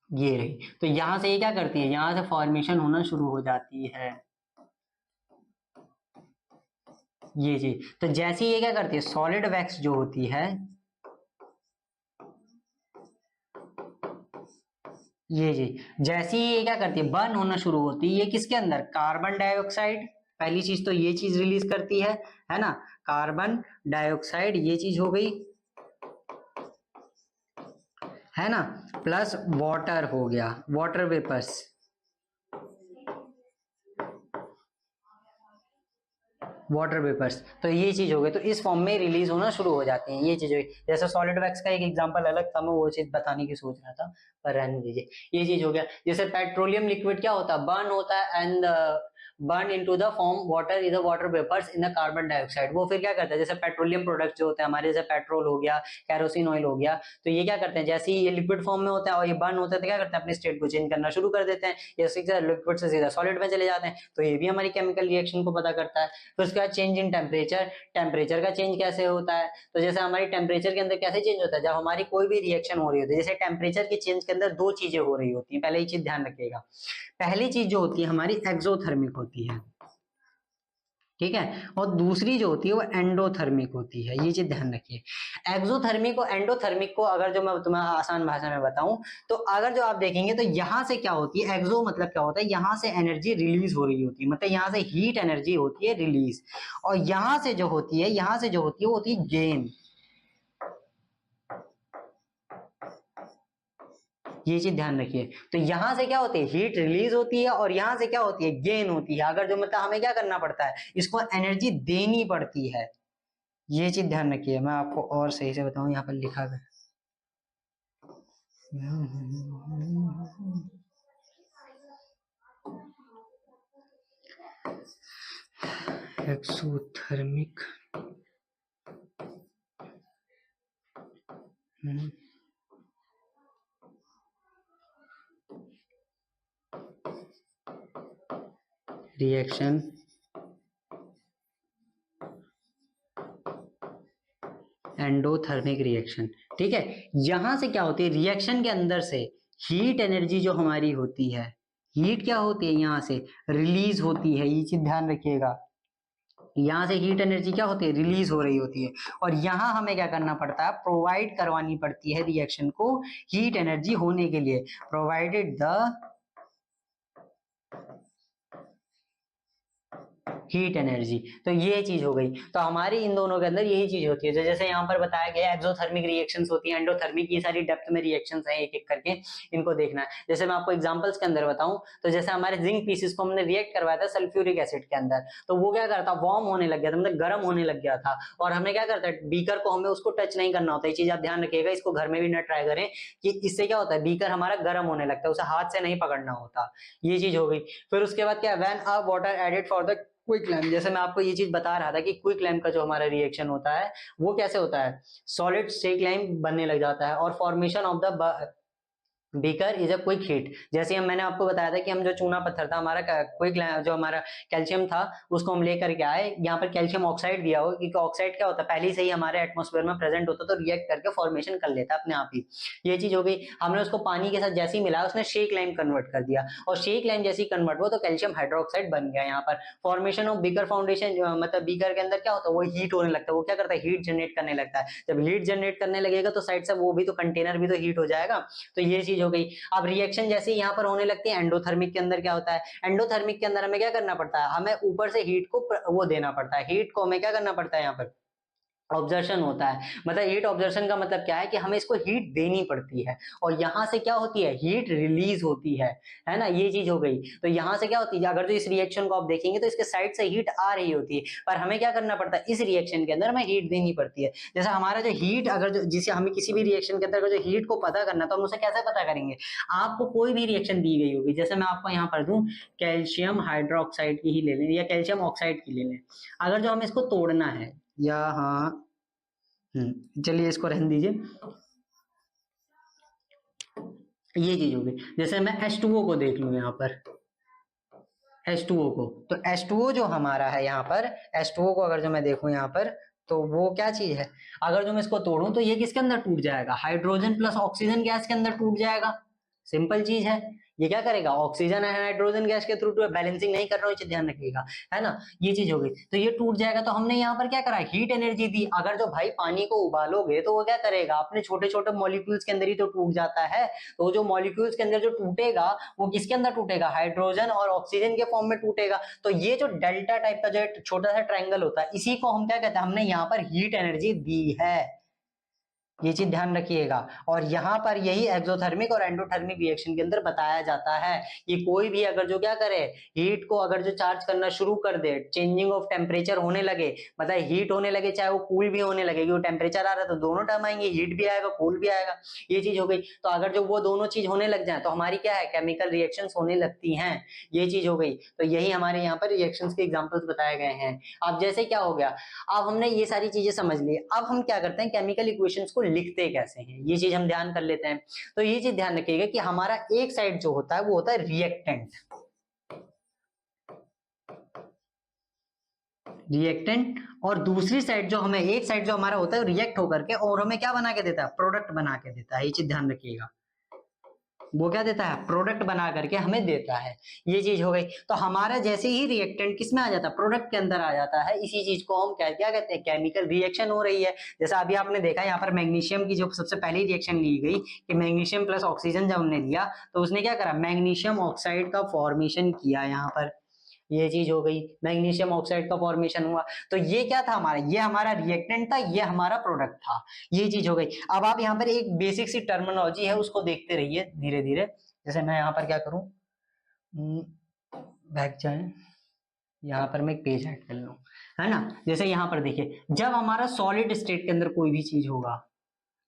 ये रही। तो यहां से ये क्या करती है, यहां से फॉर्मेशन होना शुरू हो जाती है, ये जी। तो जैसे ये क्या करती है, सॉलिड वैक्स जो होती है, ये जी, जैसे ही ये क्या करती है, बर्न होना शुरू होती है, ये किसके अंदर, कार्बन डाइऑक्साइड, पहली चीज तो ये चीज रिलीज करती है ना, कार्बन डाइऑक्साइड, ये चीज हो गई, है ना, प्लस वाटर हो गया, वाटर वेपर्स, वाटर वेपर्स, तो ये चीज हो गई, तो इस फॉर्म में रिलीज होना शुरू हो जाते हैं, ये चीज हो गई। जैसे सॉलिड वैक्स का एक एग्जांपल अलग था, मैं वो चीज बताने की सोच रहा था, पर रहने दीजिए, ये चीज हो गया। जैसे पेट्रोलियम लिक्विड क्या होता है, बर्न होता है and burn into the form water is the water vapours in the carbon dioxide, वो फिर क्या करता है, जैसे पेट्रोलियम प्रोडक्ट जो होते हैं हमारे, जैसे पेट्रोल हो गया, कैरोसिन ऑयल हो गया, तो ये क्या करते हैं, जैसे ही ये लिक्विड फॉर्म में होता है और ये बर्न होता है तो क्या करते हैं, अपने स्टेट को चेंज करना शुरू कर देते हैं, ये सीधा लिक्विड से सीधा सॉलिड में चले जाते हैं, तो ये भी हमारी केमिकल रिएक्शन को पता करता है। फिर उसके बाद चेंज इन टेम्परेचर, टेम्परेचर का चेंज कैसे होता है, तो जैसे हमारी टेम्परेचर के अंदर कैसे चेंज होता है, जब हमारी कोई भी रिएक्शन हो रही होती है, जैसे टेम्परेचर के चेंज के अंदर दो चीजें हो रही होती है, पहले ये चीज ध्यान रखिएगा, पहली चीज जो होती है हमारी एक्सोथर्मिक होती है, ठीक है, और दूसरी जो होती है वो एंडोथर्मिक होती है, ये चीज ध्यान रखिए। एक्सोथर्मिक और एंडोथर्मिक को अगर जो मैं तुम्हें आसान भाषा में बताऊं, तो अगर जो आप देखेंगे तो यहां से क्या होती है, एक्सो मतलब क्या होता है, यहां से एनर्जी रिलीज हो रही होती है, मतलब यहां से हीट एनर्जी होती है रिलीज, और यहां से जो होती है, यहां से जो होती है वो होती है गेन, ये चीज ध्यान रखिए। तो यहां से क्या होती है, हीट रिलीज होती है, और यहां से क्या होती है, गेन होती है, अगर जो मतलब हमें क्या करना पड़ता है, इसको एनर्जी देनी पड़ती है, ये चीज ध्यान रखिए। मैं आपको और सही से बताऊं, यहाँ पर लिखा गया एक्सोथर्मिक रिएक्शन एंडोथर्मिक रिएक्शन, ठीक है। यहां से क्या होती है, रिएक्शन के अंदर से हीट एनर्जी जो हमारी होती है, हीट क्या होती है, यहां से रिलीज होती है, ये चीज ध्यान रखिएगा, यहां से हीट एनर्जी क्या होती है, रिलीज हो रही होती है, और यहां हमें क्या करना पड़ता है, प्रोवाइड करवानी पड़ती है रिएक्शन को हीट एनर्जी होने के लिए, प्रोवाइडेड द हीट एनर्जी, तो ये चीज हो गई। तो हमारी इन दोनों के अंदर यही चीज होती है, तो जैसे यहाँ पर बताया गया एक्सोथर्मिक रिएक्शंस होती है, एंडोथर्मिक, ये सारी डेप्थ में रिएक्शंस हैं, एक एक करके इनको देखना है। जैसे मैं आपको एग्जांपल्स के अंदर बताऊं, तो जैसे हमारे जिंक पीसेस को हमने रिएक्ट करवाया था सल्फ्यूरिक एसिड के अंदर, तो वो क्या करता, वार्म होने लग गया था, मतलब गर्म होने लग गया था, और हमें क्या करता है, बीकर को हमें उसको टच नहीं करना होता, ये चीज आप ध्यान रखिएगा, इसको घर में भी ना ट्राई करें, कि इससे क्या होता है, बीकर हमारा गर्म होने लगता है, उसे हाथ से नहीं पकड़ना होता, ये चीज हो गई। फिर उसके बाद क्या, when a water added for the quicklime, जैसे मैं आपको ये चीज बता रहा था कि क्विक लैम्प का जो हमारा रिएक्शन होता है वो कैसे होता है, सॉलिड स्टेट लैम्प बनने लग जाता है, और formation of the beaker is a quick heat, जैसे हम मैंने आपको बताया था कि हम जो चूना पत्थर था हमारा, क्विक जो हमारा कैल्शियम था, उसको हम लेकर के आए, यहाँ पर कैल्शियम ऑक्साइड दिया हो, क्योंकि ऑक्साइड क्या होता है, पहले से ही हमारे एटमॉस्फेयर में प्रेजेंट होता, तो रिएक्ट करके फॉर्मेशन कर लेता अपने आप ही, ये चीज हो गई। हमने उसको पानी के साथ जैसे ही मिलाया, उसने शेक लाइम कन्वर्ट कर दिया, और शेक लाइम जैसे ही कन्वर्ट हुआ तो कैल्शियम हाइड्रोक्साइड बन गया। यहाँ पर फॉर्मेशन ऑफ बीकर फाउंडेशन, मतलब बीकर के अंदर क्या होता है, वो हीट होने लगता है, वो क्या करता है, हीट जनरेट करने लगता है, जब हीट जनरेट करने लगेगा तो साइड से वो भी तो कंटेनर भी तो हीट हो जाएगा, तो ये चीज हो गई। अब रिएक्शन जैसे यहाँ पर होने लगती है, एंडोथर्मिक के अंदर क्या होता है, एंडोथर्मिक के अंदर हमें क्या करना पड़ता है, हमें ऊपर से हीट को वो देना पड़ता है, हीट को हमें क्या करना पड़ता है यहाँ पर, ऑब्जर्शन होता है। मतलब हीट ऑब्जर्शन का मतलब क्या है कि हमें इसको हीट देनी पड़ती है और यहाँ से क्या होती है, हीट रिलीज होती है ना, ये चीज हो गई। तो यहाँ से क्या होती है, अगर जो इस रिएक्शन को आप देखेंगे तो इसके साइड से हीट आ रही होती है, पर हमें क्या करना पड़ता है, इस रिएक्शन के अंदर हमें हीट देनी पड़ती है। जैसा हमारा जो हीट, अगर जो जिसे हमें किसी भी रिएक्शन के अंदर जो हीट को पता करना, तो हम उसे कैसे पता करेंगे। आपको कोई भी रिएक्शन दी गई होगी, जैसे मैं आपको यहाँ पर दूं कैल्शियम हाइड्रोक्साइड की ही ले लें या कैल्शियम ऑक्साइड की ले लें। अगर जो हमें इसको तोड़ना है, या हाँ चलिए इसको रहने दीजिए, ये चीज होगी। जैसे मैं H2O को देख लूं यहाँ पर, H2O को, तो H2O जो हमारा है यहाँ पर, H2O को अगर जो मैं देखूं यहाँ पर, तो वो क्या चीज है, अगर जो मैं इसको तोड़ूं तो ये किसके अंदर टूट जाएगा, हाइड्रोजन प्लस ऑक्सीजन गैस के अंदर टूट जाएगा। सिंपल चीज है। ये क्या करेगा, ऑक्सीजन है हाइड्रोजन गैस के थ्रू बैलेंसिंग नहीं कर रहा हूं, ध्यान रखिएगा, है ना। ये चीज हो गई, तो ये टूट जाएगा। तो हमने यहाँ पर क्या करा, हीट एनर्जी दी। अगर जो भाई पानी को उबालोगे तो वो क्या करेगा, अपने छोटे छोटे मॉलिक्यूल्स के अंदर ही तो टूट जाता है। तो जो मॉलिक्यूल्स के अंदर जो टूटेगा वो किसके अंदर टूटेगा, हाइड्रोजन और ऑक्सीजन के फॉर्म में टूटेगा। तो ये जो डेल्टा टाइप का जो छोटा सा ट्रायंगल होता है, इसी को हम क्या कहते हैं, हमने यहाँ पर हीट एनर्जी दी है। ये चीज ध्यान रखिएगा। और यहाँ पर यही एक्सोथर्मिक और एंडोथर्मिक रिएक्शन के अंदर बताया जाता है। ये कोई भी अगर जो क्या करे, हीट को अगर जो चार्ज करना शुरू कर दे, चेंजिंग ऑफ टेम्परेचर होने लगे, मतलब हीट होने लगे, चाहे वो कूल भी होने लगे, वो टेम्परेचर आ रहा है तो दोनों टर्म आएंगे, हीट भी आएगा कूल भी आएगा। ये चीज हो गई। तो अगर जो वो दोनों चीज होने लग जाए तो हमारी क्या है, केमिकल रिएक्शंस होने लगती हैं। ये चीज हो गई। तो यही हमारे यहाँ पर रिएक्शंस के एग्जांपल्स बताए गए हैं। अब जैसे क्या हो गया, अब हमने ये सारी चीजें समझ ली, अब हम क्या करते हैं, केमिकल इक्वेशंस को लिखते कैसे हैं, ये चीज हम ध्यान कर लेते हैं। तो ये चीज ध्यान रखिएगा कि हमारा एक साइड जो होता है वो होता है रिएक्टेंट, और दूसरी साइड जो हमें, एक साइड जो हमारा होता है रिएक्ट होकर के और हमें क्या बना के देता है, प्रोडक्ट बना के देता है। ये चीज ध्यान रखिएगा, वो क्या देता है, प्रोडक्ट बना करके हमें देता है। ये चीज हो गई। तो हमारा जैसे ही रिएक्टेंट किस में आ जाता है, प्रोडक्ट के अंदर आ जाता है, इसी चीज को हम क्या कहते हैं, केमिकल रिएक्शन हो रही है। जैसा अभी आपने देखा यहाँ पर मैग्नीशियम की जो सबसे पहली रिएक्शन ली गई कि मैग्नीशियम प्लस ऑक्सीजन जब हमने दिया तो उसने क्या करा, मैग्नीशियम ऑक्साइड का फॉर्मेशन किया यहाँ पर। ये चीज हो गई, मैग्नीशियम ऑक्साइड का फॉर्मेशन हुआ। तो ये क्या था हमारा, ये हमारा रिएक्टेंट था, ये हमारा प्रोडक्ट था। ये चीज हो गई। अब आप यहाँ पर एक बेसिक सी टर्मिनोलॉजी है उसको देखते रहिए धीरे धीरे। जैसे मैं यहाँ पर क्या करूं, बैक जाए, यहाँ पर मैं एक पेज ऐड कर लूं, है ना। जैसे यहाँ पर देखिए, जब हमारा सॉलिड स्टेट के अंदर कोई भी चीज होगा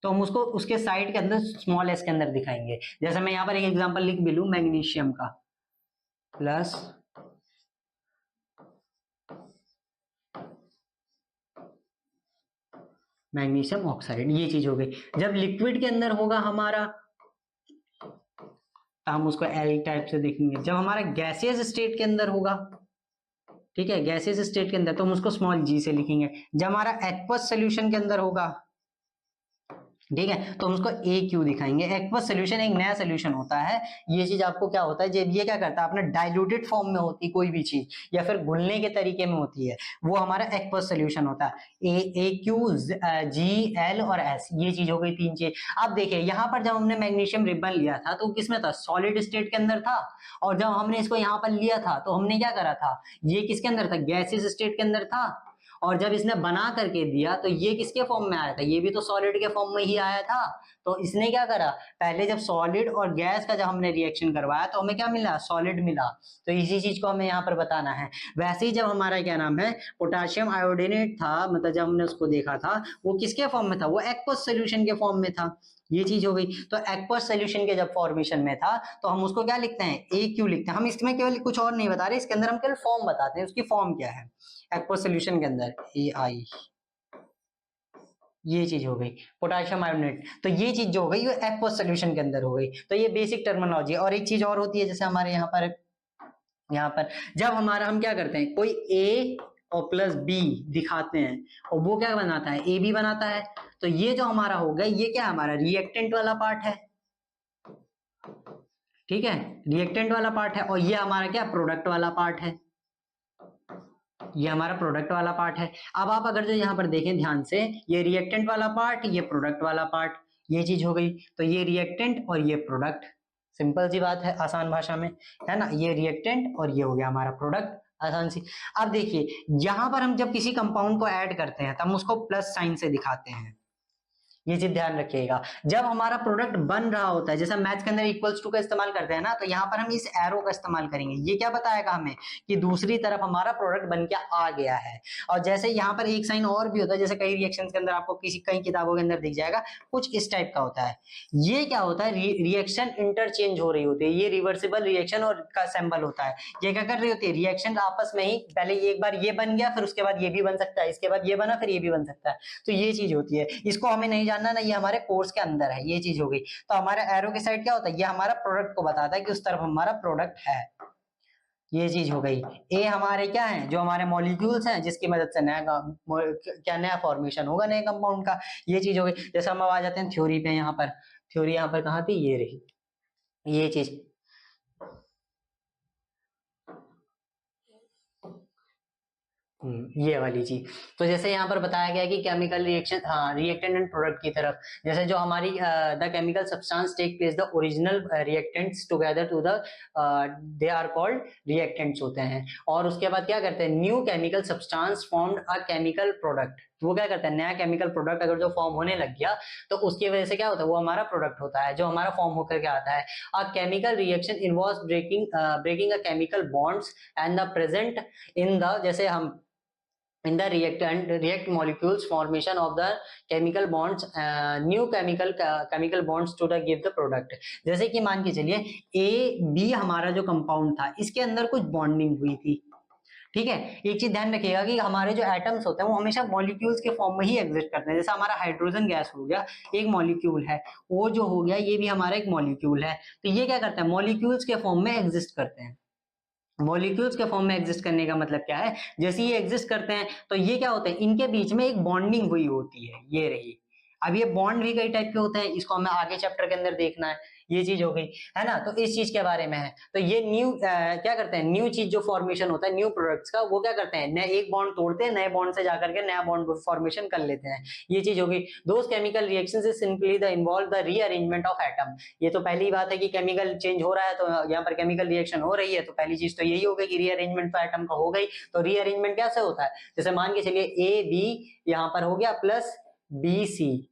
तो हम उसको उसके साइड के अंदर स्मॉल एस के अंदर दिखाएंगे। जैसे मैं यहाँ पर एक एग्जांपल लिख भी लूं, मैग्नीशियम का प्लस मैग्नीशियम ऑक्साइड, ये चीज हो गई। जब लिक्विड के अंदर होगा हमारा तो हम उसको एल टाइप से देखेंगे। जब हमारा गैसियस स्टेट के अंदर होगा, ठीक है, गैसियस स्टेट के अंदर, तो हम उसको स्मॉल जी से लिखेंगे। जब हमारा एक्वस सोल्यूशन के अंदर होगा, ठीक है, तो हम उसको ए क्यू दिखाएंगे। एक्वस सोल्यूशन एक नया सोल्यूशन होता है। ये चीज आपको क्या होता है, जब ये क्या करता है, अपने डाइल्यूटेड फॉर्म में होती कोई भी चीज या फिर घुलने के तरीके में होती है, वो हमारा एक्वस सोल्यूशन होता है। ए क्यू जी एल और एस, ये चीज हो गई तीन चीज। अब देखिए यहाँ पर जब हमने मैग्नीशियम रिबन लिया था तो किसमें था, सॉलिड स्टेट के अंदर था। और जब हमने इसको यहाँ पर लिया था तो हमने क्या करा था, ये किसके अंदर था, गैसियस स्टेट के अंदर था। और जब इसने बना करके दिया तो ये किसके फॉर्म में आया था, ये भी तो सॉलिड के फॉर्म में ही आया था। तो इसने क्या करा, पहले जब सॉलिड और गैस का जब हमने रिएक्शन करवाया तो हमें क्या मिला, सॉलिड मिला। तो इसी चीज को हमें यहाँ पर बताना है। वैसे ही जब हमारा क्या नाम है, पोटाशियम आयोडीनेट था, मतलब जब हमने उसको देखा था वो किसके फॉर्म में था, वो एक्वस सोल्यूशन के फॉर्म में था। ये चीज हो गई। तो एक्वस सोल्यूशन के जब फॉर्मेशन में था तो हम उसको क्या लिखते हैं, ए क्यू लिखते हैं। हम इसमें केवल कुछ और नहीं बता रहे, इसके अंदर हम केवल फॉर्म बताते हैं, उसकी फॉर्म क्या है एक्वस सोल्यूशन के अंदर, ए आई। ये चीज हो गई पोटेशियम आयोनेट। तो ये चीज जो हो गई वो एक्वस सोल्यूशन के अंदर हो गई। तो ये बेसिक टर्मिनोलॉजी। और एक चीज और होती है, जैसे हमारे यहाँ पर जब हमारा हम क्या करते हैं, कोई ए और प्लस बी दिखाते हैं और वो क्या बनाता है, ए बी बनाता है। तो ये जो हमारा हो गया, ये क्या हमारा रिएक्टेंट वाला पार्ट है, ठीक है, रिएक्टेंट वाला पार्ट है। और ये हमारा क्या, प्रोडक्ट वाला पार्ट है, ये हमारा प्रोडक्ट वाला पार्ट है। अब आप अगर जो यहाँ पर देखें ध्यान से, ये रिएक्टेंट वाला पार्ट, ये प्रोडक्ट वाला पार्ट, ये चीज हो गई। तो ये रिएक्टेंट और ये प्रोडक्ट, सिंपल सी बात है आसान भाषा में, है ना। ये रिएक्टेंट और ये हो गया हमारा प्रोडक्ट। आसान सी। अब देखिए यहां पर हम जब किसी कंपाउंड को ऐड करते हैं तब हम उसको प्लस साइन से दिखाते हैं, ये चीज ध्यान रखिएगा। जब हमारा प्रोडक्ट बन रहा होता है, जैसे मैथ्स के अंदर इक्वल्स टू का इस्तेमाल करते हैं ना, तो यहाँ पर हम इस एरो का इस्तेमाल करेंगे। ये क्या बताएगा हमें कि दूसरी तरफ हमारा प्रोडक्ट बन के आ गया है। और जैसे यहाँ पर एक साइन और भी होता है, जैसे कई रिएक्शंस के अंदर आपको कई किताबों के अंदर दिख जाएगा, कुछ इस टाइप का होता है। ये क्या होता है, रिएक्शन इंटरचेंज हो रही होती है, ये रिवर्सिबल रिएक्शन और का सिंबल होता है। ये क्या कर रही होती है, रिएक्शन आपस में ही पहले एक बार ये बन गया, फिर उसके बाद ये भी बन सकता है, इसके बाद ये बना, फिर ये भी बन सकता है। तो ये चीज होती है, इसको हमें नहीं जानना ना, ये हमारे कोर्स के अंदर है, ये चीज हो गई। तो हमारा एरो की साइड क्या होता है, ये हमारा प्रोडक्ट को बताता है कि उस तरफ हमारा प्रोडक्ट है, ये चीज हो गई। ए हमारे क्या है, जो हमारे मॉलिक्यूल्स हैं जिसकी मदद से नया फॉर्मेशन होगा नए कंपाउंड का, ये चीज हो गई। जैसे हम अब आ जाते हैं थ्योरी पे, यहाँ पर थ्योरी यहाँ पर कहाँ थी, ये रही ये चीज। ये वाली चीज। तो जैसे यहाँ पर बताया गया कि केमिकल रिएक्शन, हाँ, रिएक्टेंट एंड प्रोडक्ट की तरफ, जैसे जो हमारी the chemical substance take place the original reactants together to the they are called reactants होते हैं। और उसके बाद क्या करते हैं, new chemical substance formed a chemical product, वो क्या करता है, नया केमिकल प्रोडक्ट अगर जो फॉर्म होने लग गया तो उसकी वजह से क्या होता है, वो हमारा प्रोडक्ट होता है जो हमारा फॉर्म होकर के आता है। A chemical reaction involves breaking a chemical bonds and the present in the, जैसे हम in the react molecules formation of the chemical bonds, new chemical bonds to the give the product। जैसे कि मान के चलिए ए बी हमारा जो compound था, इसके अंदर कुछ बॉन्डिंग हुई थी, ठीक है। एक चीज ध्यान रखिएगा कि हमारे जो एटम्स होते हैं वो हमेशा मॉलिक्यूल्स के फॉर्म में ही एग्जिस्ट करते हैं। जैसे हमारा हाइड्रोजन गैस हो गया, एक मॉलिक्यूल है, वो जो हो गया ये भी हमारा एक मॉलिक्यूल है। तो ये क्या करते हैं, मॉलिक्यूल्स के फॉर्म में एग्जिस्ट करते हैं। मॉलिक्यूल्स के फॉर्म में एग्जिस्ट करने का मतलब क्या है, जैसे ये एग्जिस्ट करते हैं तो ये क्या होता है, इनके बीच में एक बॉन्डिंग हुई होती है, ये रही। अब ये बॉन्ड भी कई टाइप के होते हैं, इसको हमें आगे चैप्टर के अंदर देखना है, ये चीज हो गई है ना। तो इस चीज के बारे में है। तो ये न्यू क्या करते हैं, न्यू चीज जो फॉर्मेशन होता है न्यू प्रोडक्ट्स का, वो क्या करते हैं, नए एक बॉन्ड तोड़ते हैं, नए बॉन्ड से जाकर के नया बॉन्ड फॉर्मेशन कर लेते हैं, ये चीज हो गई। Those chemical reactions is simply the involve the rearrangement of atom. ये तो पहली बात है कि केमिकल चेंज हो रहा है, तो यहाँ पर केमिकल रिएक्शन हो रही है, तो पहली चीज तो यही हो गई कि रीअरेंजमेंट तो एटम का हो गई। तो रीअरेंजमेंट कैसे होता है, जैसे मान के चलिए ए बी यहाँ पर हो गया प्लस बी सी,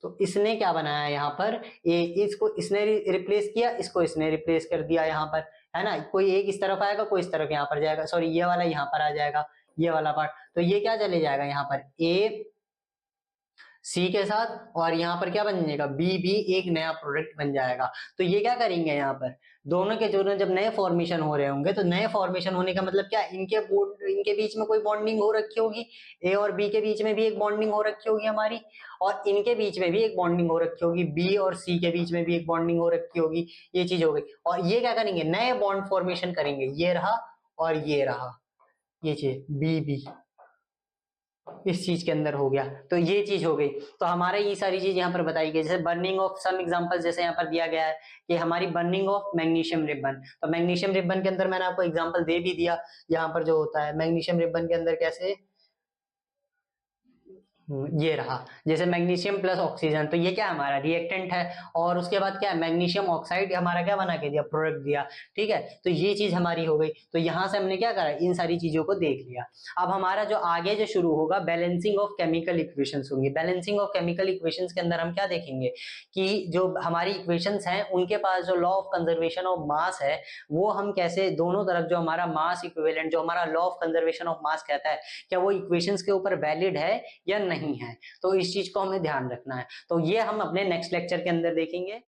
तो इसने क्या बनाया यहाँ पर, ए इसको इसने रिप्लेस किया, इसको इसने रिप्लेस कर दिया यहाँ पर, है ना। कोई एक इस तरफ आएगा, कोई इस तरफ यहाँ पर जाएगा, सॉरी ये वाला यहाँ पर आ जाएगा, ये वाला पार्ट। तो ये क्या चले जाएगा यहाँ पर, ए सी के साथ, और यहाँ पर क्या बन जाएगा, बी भी एक नया प्रोडक्ट बन जाएगा। तो ये क्या करेंगे, यहाँ पर दोनों के दोनों जब नए फॉर्मेशन हो रहे होंगे, तो नए फॉर्मेशन होने का मतलब क्या, इनके बीच में कोई बॉन्डिंग हो रखी होगी, ए और बी के बीच में भी एक बॉन्डिंग हो रखी होगी हमारी, और इनके बीच में भी एक बॉन्डिंग हो रखी होगी, बी और सी के बीच में भी एक बॉन्डिंग हो रखी होगी, ये चीज हो गई। और ये क्या करेंगे, नए बॉन्ड फॉर्मेशन करेंगे, ये रहा और ये रहा, ये चीज बी बी इस चीज के अंदर हो गया। तो ये चीज हो गई। तो हमारे ये सारी चीज यहाँ पर बताई गई, जैसे बर्निंग ऑफ सम एग्जांपल, जैसे यहाँ पर दिया गया है कि हमारी बर्निंग ऑफ मैग्नीशियम रिबन। तो मैग्नीशियम रिबन के अंदर मैंने आपको एग्जांपल दे भी दिया, यहाँ पर जो होता है मैग्नीशियम रिबन के अंदर कैसे, ये रहा, जैसे मैग्नीशियम प्लस ऑक्सीजन, तो ये क्या हमारा रिएक्टेंट है। और उसके बाद क्या है, मैग्नीशियम ऑक्साइड हमारा क्या बना के दिया, प्रोडक्ट दिया, ठीक है। तो ये चीज हमारी हो गई। तो यहां से हमने क्या करा, इन सारी चीजों को देख लिया। अब हमारा जो आगे जो शुरू होगा, बैलेंसिंग ऑफ केमिकल इक्वेशंस होंगी। बैलेंसिंग ऑफ केमिकल इक्वेशंस के अंदर हम क्या देखेंगे कि जो हमारी इक्वेशंस हैं उनके पास जो law of conservation of mass है, वो हम कैसे दोनों तरफ जो हमारा मास इक्विवेलेंट, जो हमारा law of conservation of mass कहता है, क्या वो इक्वेशंस के ऊपर वैलिड है या नहीं है। तो इस चीज को हमें ध्यान रखना है। तो ये हम अपने नेक्स्ट लेक्चर के अंदर देखेंगे।